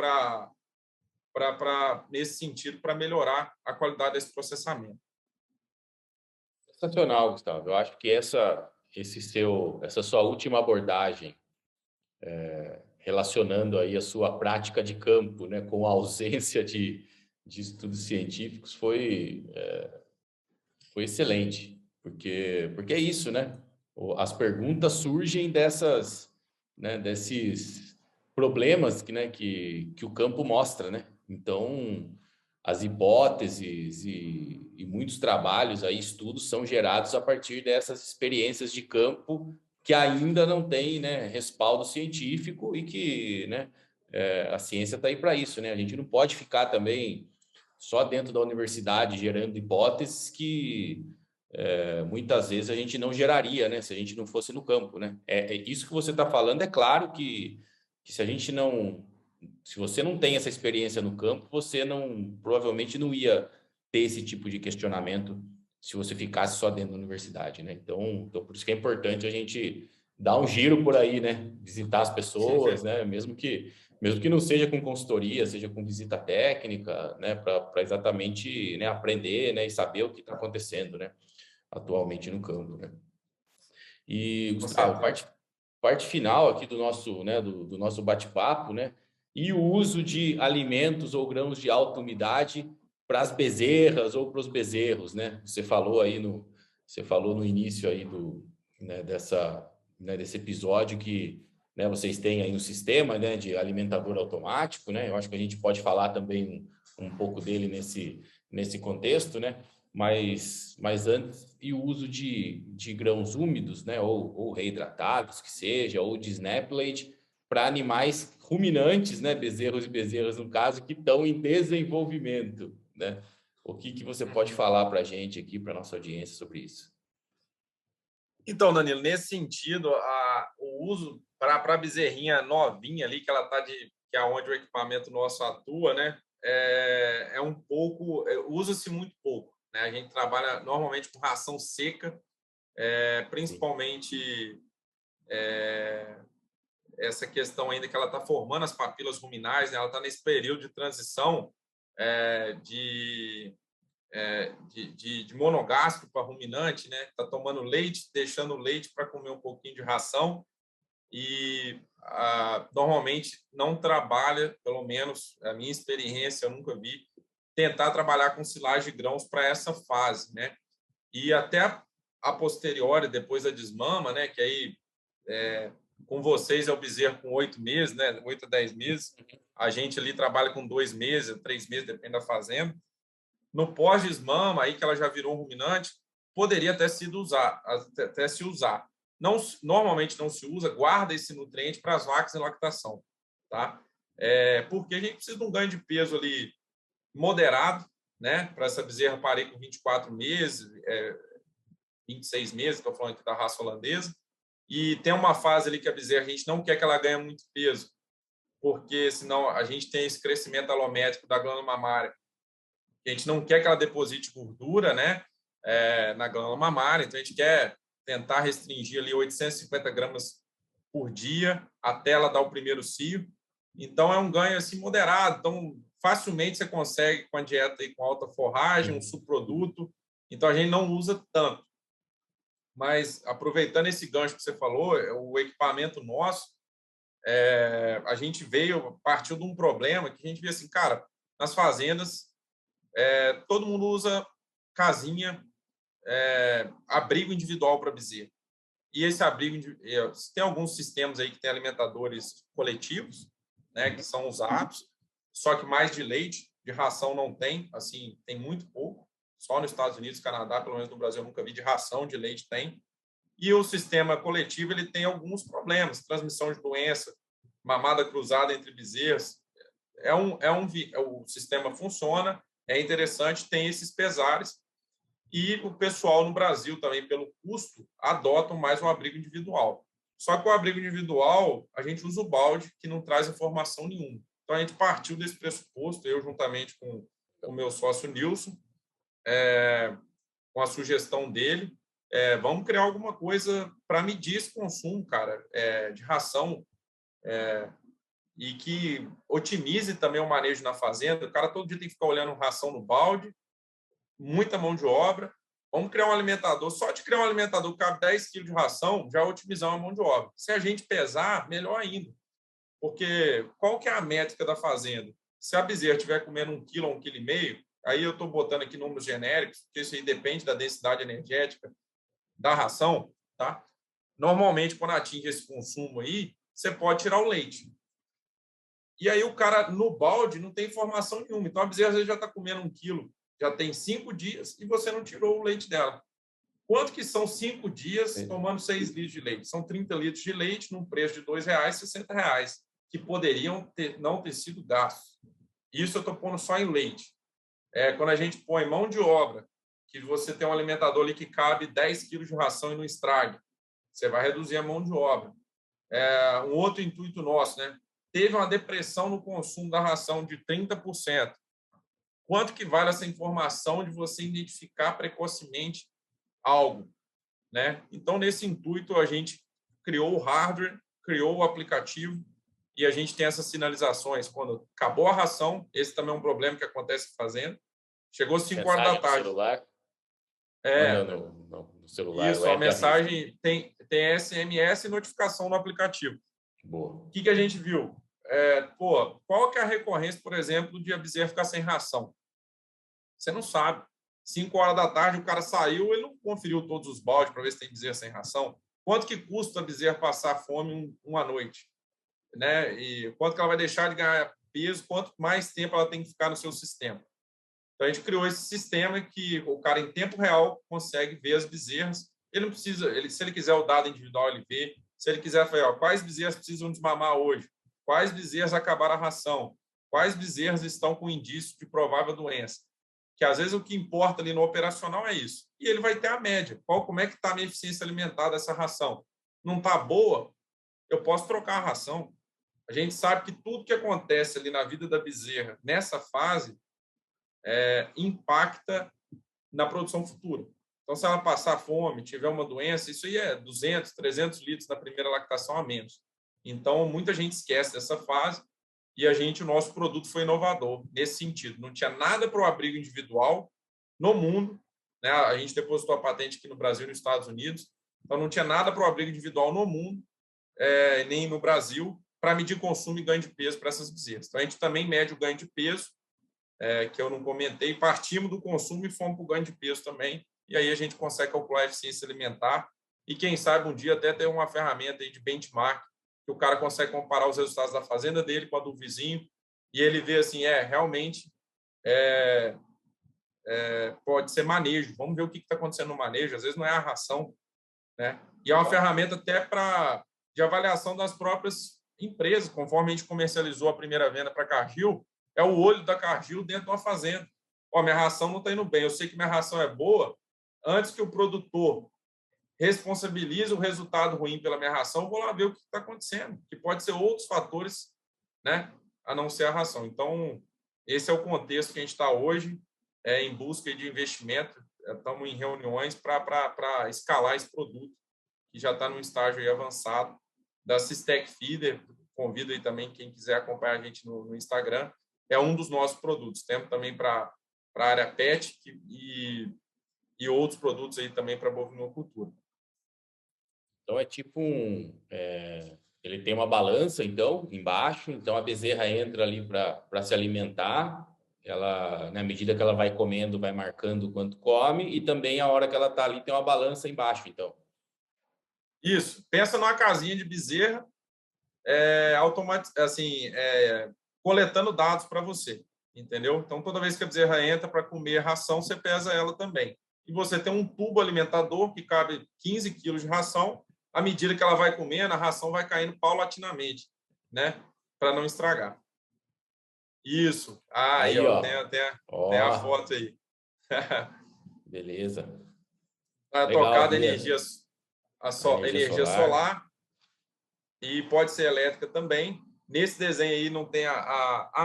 nesse sentido, para melhorar a qualidade desse processamento. Sensacional, Gustavo. Eu acho que essa sua última abordagem, relacionando aí a sua prática de campo, né, com a ausência de estudos científicos, foi excelente, porque é isso, né? As perguntas surgem desses problemas que o campo mostra, né? Então, as hipóteses e muitos trabalhos, aí, estudos, são gerados a partir dessas experiências de campo que ainda não tem, né, respaldo científico e que, né, a ciência está aí para isso, né? A gente não pode ficar também só dentro da universidade gerando hipóteses que muitas vezes a gente não geraria, né, se a gente não fosse no campo, né? Isso que você está falando. É claro que se você não tem essa experiência no campo, você provavelmente não ia ter esse tipo de questionamento se você ficasse só dentro da universidade, né? Então por isso que é importante a gente dar um giro por aí, né? Visitar as pessoas, né? Mesmo que não seja com consultoria, seja com visita técnica, né? Para exatamente, né, aprender, né, e saber o que está acontecendo, né, atualmente no campo, né? E, Gustavo, parte final aqui do nosso, né, do nosso bate-papo, né? E o uso de alimentos ou grãos de alta umidade para as bezerras ou para os bezerros, né? Você falou no início aí desse episódio que, né, vocês têm aí um sistema, né, de alimentador automático, né? Eu acho que a gente pode falar também um pouco dele nesse contexto, né? Mas antes, e o uso de grãos úmidos, né, ou reidratados, que seja, ou de Snappily, para animais ruminantes, né, bezerros e bezerras, no caso, que estão em desenvolvimento, né? O que você pode falar para a gente aqui, para a nossa audiência, sobre isso? Então, Danilo, nesse sentido, o uso para a bezerrinha novinha ali, que ela está que é onde o equipamento nosso atua, né, um pouco, usa-se muito pouco, né? A gente trabalha normalmente com ração seca, principalmente essa questão ainda que ela está formando as papilas ruminais, né? Ela está nesse período de transição de monogástrico para ruminante, né? Está tomando leite, deixando leite para comer um pouquinho de ração e normalmente não trabalha, pelo menos a minha experiência, eu nunca vi, tentar trabalhar com silagem de grãos para essa fase, né? E até a posteriori, depois da desmama, né? Que aí com vocês é o bezerro com 8 meses, né? 8 a 10 meses. A gente ali trabalha com 2 meses, 3 meses, depende da fazenda. No pós-desmama, aí que ela já virou um ruminante, poderia até se usar. Não, normalmente não se usa, guarda esse nutriente para as vacas em lactação, tá? Porque a gente precisa de um ganho de peso ali moderado, né? Para essa bezerra parir com 24 meses, 26 meses, estou falando aqui da raça holandesa, e tem uma fase ali que a bezerra, a gente não quer que ela ganhe muito peso, porque senão a gente tem esse crescimento alométrico da glândula mamária. A gente não quer que ela deposite gordura, né, na glândula mamária, então a gente quer tentar restringir ali 850 gramas por dia até ela dar o primeiro cio. Então, é um ganho assim moderado. Então, facilmente você consegue com a dieta aí, com alta forragem, um subproduto. Então, a gente não usa tanto. Mas, aproveitando esse gancho que você falou, o equipamento nosso, a gente partiu de um problema que a gente vê assim, cara, nas fazendas, todo mundo usa casinha, abrigo individual para bezerro. E esse abrigo, tem alguns sistemas aí que tem alimentadores coletivos, né, que são usados, só que mais de leite, de ração não tem, assim, tem muito pouco. Só nos Estados Unidos, Canadá, pelo menos no Brasil, eu nunca vi de ração de leite tem. E o sistema coletivo ele tem alguns problemas, transmissão de doença, mamada cruzada entre bezerros. O sistema funciona, é interessante, tem esses pesares. E o pessoal no Brasil também, pelo custo, adotam mais um abrigo individual. Só que o abrigo individual, a gente usa o balde, que não traz informação nenhuma. Então, a gente partiu desse pressuposto, eu juntamente com o meu sócio Nilson, com a sugestão dele, vamos criar alguma coisa para medir esse consumo, cara, de ração, e que otimize também o manejo na fazenda. O cara todo dia tem que ficar olhando ração no balde, muita mão de obra. Vamos criar um alimentador. Só de criar um alimentador que cabe 10 quilos de ração, já otimizar a mão de obra. Se a gente pesar, melhor ainda. Porque qual que é a métrica da fazenda? Se a bezerra estiver comendo 1 quilo ou 1,5 kg, aí eu estou botando aqui números genéricos, porque isso aí depende da densidade energética da ração, tá? Normalmente, quando atinge esse consumo aí, você pode tirar o leite. E aí o cara, no balde, não tem informação nenhuma. Então, a bezerra às vezes já está comendo 1 quilo, já tem 5 dias, e você não tirou o leite dela. Quanto que são 5 dias tomando 6 litros de leite? São 30 litros de leite num preço de R$ 2,00, R$ 60, que poderiam não ter sido gastos. Isso eu estou pondo só em leite. Quando a gente põe mão de obra, que você tem um alimentador ali que cabe 10 quilos de ração e não estrague, você vai reduzir a mão de obra. Um outro intuito nosso, né? Teve uma depressão no consumo da ração de 30%. Quanto que vale essa informação de você identificar precocemente algo, né? Então, nesse intuito, a gente criou o hardware, criou o aplicativo e a gente tem essas sinalizações. Quando acabou a ração, esse também é um problema que acontece fazendo. Chegou 5 horas da tarde. Celular? Manda no celular. Isso, a mensagem tem SMS e notificação no aplicativo. Boa. O que a gente viu? Qual que é a recorrência, por exemplo, de a bezerra ficar sem ração? Você não sabe. 5 horas da tarde, o cara saiu, ele não conferiu todos os baldes para ver se tem bezerra sem ração. Quanto que custa a bezerra passar fome uma noite? Né? E quanto que ela vai deixar de ganhar peso, quanto mais tempo ela tem que ficar no seu sistema. Então, a gente criou esse sistema que o cara, em tempo real, consegue ver as bezerras. Ele não precisa, se ele quiser o dado individual, ele vê. Se ele quiser, quais bezerras precisam desmamar hoje? Quais bezerras acabaram a ração? Quais bezerras estão com indício de provável doença? Que às vezes o que importa ali no operacional é isso. E ele vai ter a média. Como é que está a minha eficiência alimentar dessa ração? Não está boa? Eu posso trocar a ração. A gente sabe que tudo que acontece ali na vida da bezerra nessa fase impacta na produção futura. Então, se ela passar fome, tiver uma doença, isso aí é 200, 300 litros na primeira lactação a menos. Então, muita gente esquece dessa fase e o nosso produto foi inovador nesse sentido. Não tinha nada para o abrigo individual no mundo, né? A gente depositou a patente aqui no Brasil e nos Estados Unidos, então não tinha nada para o abrigo individual no mundo, nem no Brasil, para medir consumo e ganho de peso para essas bezerras. Então, a gente também mede o ganho de peso, que eu não comentei, partimos do consumo e fomos para o ganho de peso também, e aí a gente consegue calcular a eficiência alimentar e, quem sabe, um dia até ter uma ferramenta aí de benchmark que o cara consegue comparar os resultados da fazenda dele com a do vizinho e ele vê assim, realmente pode ser manejo. Vamos ver o que está acontecendo no manejo. Às vezes não é a ração, né? E é uma ferramenta até de avaliação das próprias empresas. Conforme a gente comercializou a primeira venda para a Cargill, é o olho da Cargill dentro de uma fazenda. Minha ração não está indo bem. Eu sei que minha ração é boa. Antes que o produtor responsabilize o resultado ruim pela minha ração, vou lá ver o que está acontecendo, que pode ser outros fatores, né, a não ser a ração. Então, esse é o contexto que a gente está hoje, em busca de investimento. Estamos em reuniões para escalar esse produto, que já está num estágio aí avançado, da Systec Feeder. Convido aí também quem quiser acompanhar a gente no Instagram. É um dos nossos produtos. Temos também para a área PET e outros produtos aí também para bovinocultura. Então é tipo ele tem uma balança, então, embaixo, então a bezerra entra ali para se alimentar, ela, na medida que ela vai comendo, vai marcando quanto come, e também a hora que ela está ali tem uma balança embaixo, então. Isso. Pensa numa casinha de bezerra, coletando dados para você, entendeu? Então, toda vez que a bezerra entra para comer ração, você pesa ela também. E você tem um tubo alimentador que cabe 15 quilos de ração. À medida que ela vai comendo, a ração vai caindo paulatinamente, né? Para não estragar. Isso. Aí, ó. Tem a foto aí. Beleza. Tá tocada energia solar e pode ser elétrica também. Nesse desenho aí não tem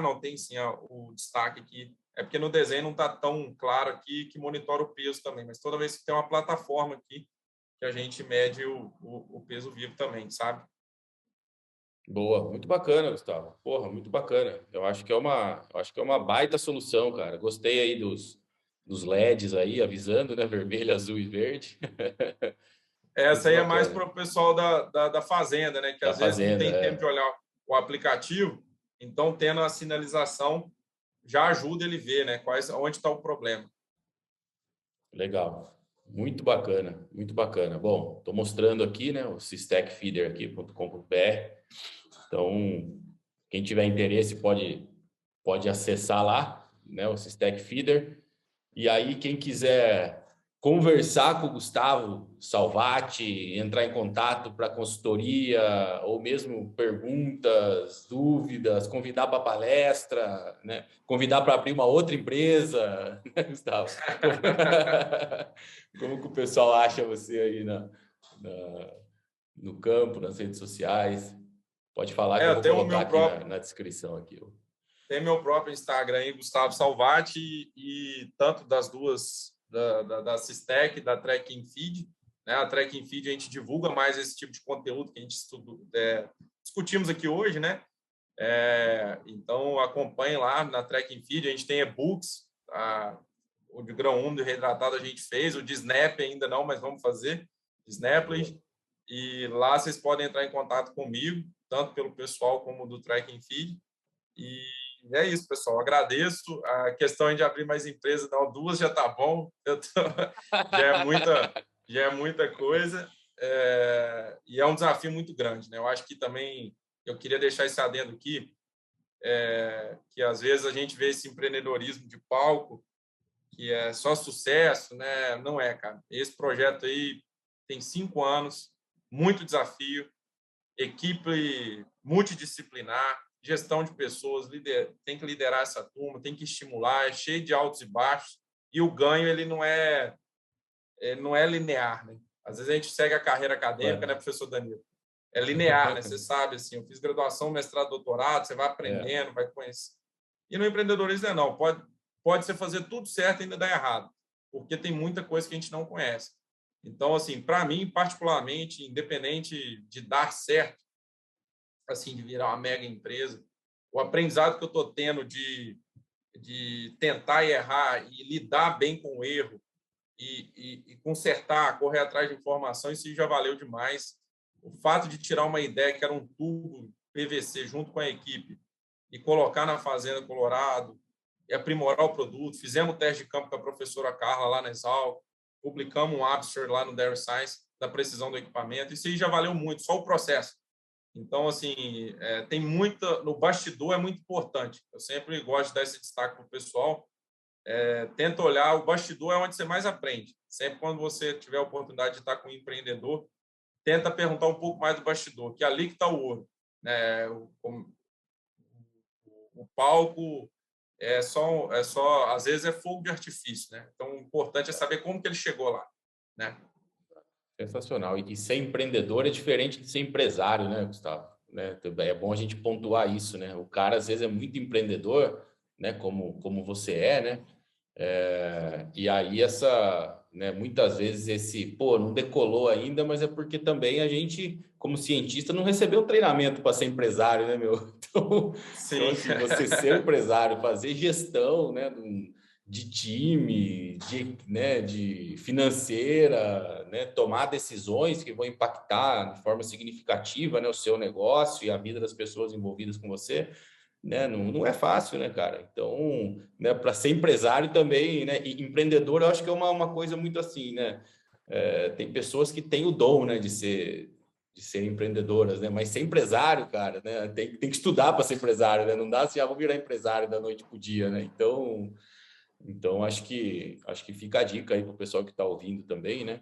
não, tem sim o destaque aqui. É porque no desenho não está tão claro aqui que monitora o peso também, mas toda vez que tem uma plataforma aqui que a gente mede o peso vivo também, sabe? Boa, muito bacana, Gustavo. Porra, muito bacana. Eu acho que é uma baita solução, cara. Gostei aí dos LEDs aí, avisando, né? Vermelho, azul e verde. Essa aí é mais para o pessoal da fazenda, né? Que às vezes não tem tempo de olhar o aplicativo, então tendo a sinalização já ajuda ele ver, né? Onde está o problema. Legal. Muito bacana, muito bacana. Bom, estou mostrando aqui, né, o systackfeeder.com.br. Então, quem tiver interesse pode acessar lá, né, o Systack Feeder. E aí, quem quiser conversar com o Gustavo Salvati, entrar em contato para consultoria, ou mesmo perguntas, dúvidas, convidar para palestra, né? Convidar para abrir uma outra empresa, né, Gustavo? Como que o pessoal acha você aí no campo, nas redes sociais? Pode falar que eu vou colocar aqui na descrição aqui. Tem meu próprio Instagram aí, Gustavo Salvati, e tanto das duas, da Systack, da Tracking Feed. Né? A Tracking Feed a gente divulga mais esse tipo de conteúdo que a gente discutimos aqui hoje, né? Então, acompanhe lá na Tracking Feed. A gente tem e-books. O de grão úmido e reidratado a gente fez. O de Snap ainda não, mas vamos fazer. Snapless. E lá vocês podem entrar em contato comigo, tanto pelo pessoal como do Tracking Feed. E é isso, pessoal. Agradeço. A questão de abrir mais empresas, não, 2 já está bom. Já é muita coisa. E é um desafio muito grande, né? Eu acho que também eu queria deixar esse adendo aqui, que às vezes a gente vê esse empreendedorismo de palco, que é só sucesso, né? Não é, cara. Esse projeto aí tem 5 anos, muito desafio, equipe multidisciplinar, gestão de pessoas, tem que liderar essa turma, tem que estimular, é cheio de altos e baixos, e o ganho ele não é linear, né? Às vezes a gente segue a carreira acadêmica, né, professor Danilo? É linear, né? Você sabe, assim, eu fiz graduação, mestrado, doutorado, você vai aprendendo, vai conhecer. E no empreendedorismo não, pode você fazer tudo certo e ainda dar errado, porque tem muita coisa que a gente não conhece. Então, assim, para mim, particularmente, independente de dar certo, assim, de virar uma mega empresa, o aprendizado que eu estou tendo de tentar e errar e lidar bem com o erro e consertar, correr atrás de informação, isso já valeu demais. O fato de tirar uma ideia que era um tubo PVC junto com a equipe e colocar na Fazenda Colorado e aprimorar o produto. Fizemos o teste de campo com a professora Carla lá na Exalc, publicamos um abstract lá no Dairy Science da precisão do equipamento. Isso aí já valeu muito, só o processo. Então, assim, tem muita... No bastidor é muito importante. Eu sempre gosto de dar esse destaque para o pessoal. Tenta olhar, o bastidor é onde você mais aprende. Sempre quando você tiver a oportunidade de estar com um empreendedor, tenta perguntar um pouco mais do bastidor, que é ali que está o ouro. Né? O palco é só, às vezes é fogo de artifício, né? Então, o importante é saber como que ele chegou lá, né? Sensacional. E ser empreendedor é diferente de ser empresário, né, Gustavo? Né? É bom a gente pontuar isso, né? O cara, às vezes, é muito empreendedor, né? Como você é, né? E aí, né? Muitas vezes, não decolou ainda, mas é porque também a gente, como cientista, não recebeu treinamento para ser empresário, né, meu? Então, Sim. então, assim, você ser empresário, fazer gestão, né? de time, né, de financeira, né, tomar decisões que vão impactar de forma significativa, né, o seu negócio e a vida das pessoas envolvidas com você, né, não é fácil, né, cara? Então, né, para ser empresário também, né, e empreendedor, eu acho que é uma coisa muito assim, né? Tem pessoas que têm o dom, né, de ser empreendedoras, né? Mas ser empresário, cara, né? Tem que estudar para ser empresário, né? Não dá assim, vou virar empresário da noite pro dia, né? Então acho que fica a dica aí para o pessoal que está ouvindo também, né?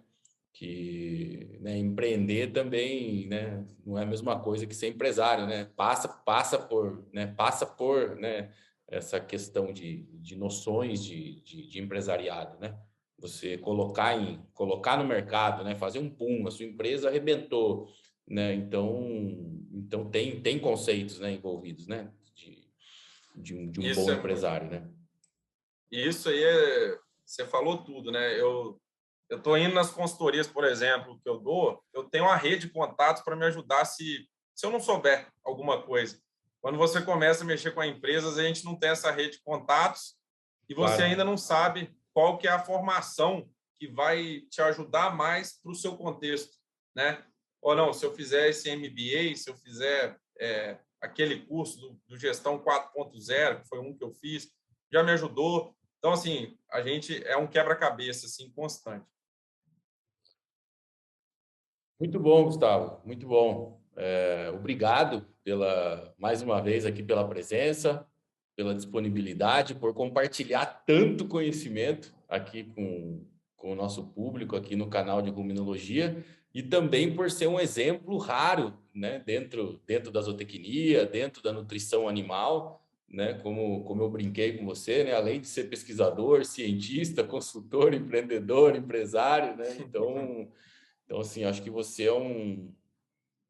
Que, né, empreender também, né, não é a mesma coisa que ser empresário, né? Passa por, né, essa questão de noções de empresariado, né? Você colocar no mercado, né, fazer um boom, a sua empresa arrebentou, né? Então tem conceitos, né, envolvidos, né, de um Isso bom é muito. empresário, né? E isso aí você falou tudo, né? Eu estou indo nas consultorias, por exemplo, que eu dou, eu tenho uma rede de contatos para me ajudar se eu não souber alguma coisa. Quando você começa a mexer com a empresa, a gente não tem essa rede de contatos e você Claro. ainda não sabe qual que é a formação que vai te ajudar mais para o seu contexto, né? Ou não, se eu fizer esse MBA, se eu fizer aquele curso do Gestão 4.0, que foi um que eu fiz, já me ajudou. Então, assim, a gente é um quebra-cabeça assim, constante. Muito bom, Gustavo, muito bom. Obrigado mais uma vez aqui pela presença, pela disponibilidade, por compartilhar tanto conhecimento aqui com o nosso público aqui no canal de Ruminologia e também por ser um exemplo raro, né, dentro da zootecnia, dentro da nutrição animal, né, como eu brinquei com você, né, além de ser pesquisador, cientista, consultor, empreendedor, empresário, né, então, assim, acho que você é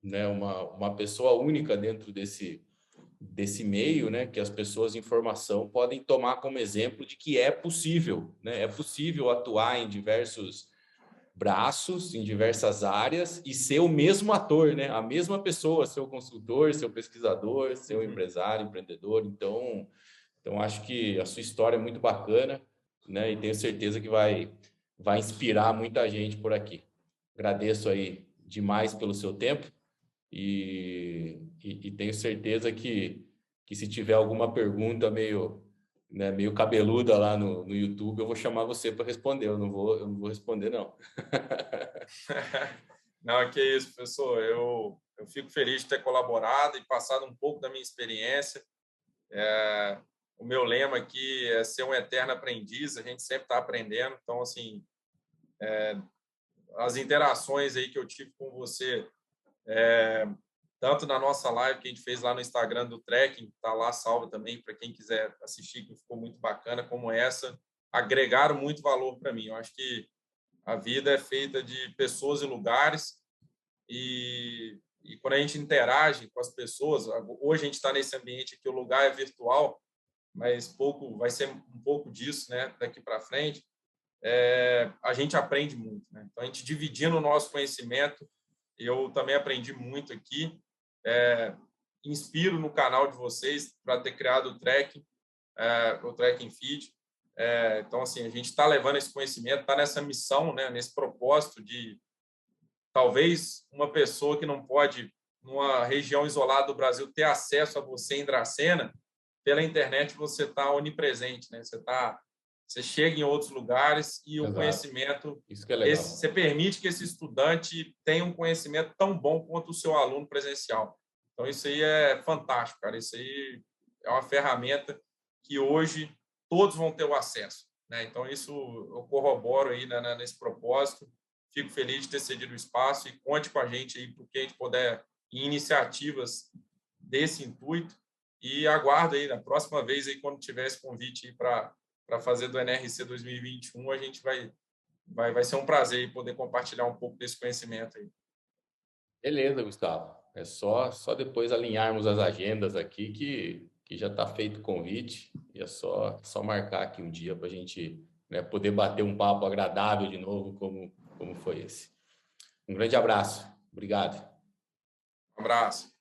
né, uma pessoa única dentro desse meio, né, que as pessoas de informação podem tomar como exemplo de que é possível, né? É possível atuar em diversos braços, em diversas áreas e ser o mesmo ator, né? A mesma pessoa, seu consultor, seu pesquisador, seu empresário, empreendedor. Então acho que a sua história é muito bacana, né? E tenho certeza que vai inspirar muita gente por aqui. Agradeço aí demais pelo seu tempo e tenho certeza que se tiver alguma pergunta né, meio cabeluda lá no YouTube, eu vou chamar você para responder. Eu não vou responder, não. Não, que isso, professor. Eu fico feliz de ter colaborado e passado um pouco da minha experiência. O meu lema aqui é ser um eterno aprendiz, a gente sempre está aprendendo. Então, assim, as interações aí que eu tive com você, tanto na nossa live que a gente fez lá no Instagram do Trekking, está lá salvo também para quem quiser assistir, que ficou muito bacana, como essa, agregaram muito valor para mim. Eu acho que a vida é feita de pessoas e lugares e quando a gente interage com as pessoas, hoje a gente está nesse ambiente que o lugar é virtual, mas pouco vai ser um pouco disso, né, daqui para frente. A gente aprende muito, né? Então a gente dividindo o nosso conhecimento, eu também aprendi muito aqui. Inspiro no canal de vocês para ter criado o Trekking Feed. Então, assim, a gente está levando esse conhecimento, está nessa missão, né, nesse propósito de talvez uma pessoa que não pode, numa região isolada do Brasil, ter acesso a você em Dracena, pela internet você está onipresente, né? Você chega em outros lugares e o Exato. conhecimento, Isso que é legal. você permite que esse estudante tenha um conhecimento tão bom quanto o seu aluno presencial. Então, isso aí é fantástico, cara. Isso aí é uma ferramenta que hoje todos vão ter o acesso, né? Então, isso eu corroboro aí, né, nesse propósito. Fico feliz de ter cedido o espaço e conte com a gente aí porque a gente puder em iniciativas desse intuito e aguardo aí na próxima vez aí quando tiver esse convite aí para fazer do NRC 2021, a gente vai ser um prazer poder compartilhar um pouco desse conhecimento aí. Beleza, Gustavo. É só depois alinharmos as agendas aqui que já está feito o convite. E é só marcar aqui um dia para a gente, né, poder bater um papo agradável de novo, como foi esse. Um grande abraço. Obrigado. Um abraço.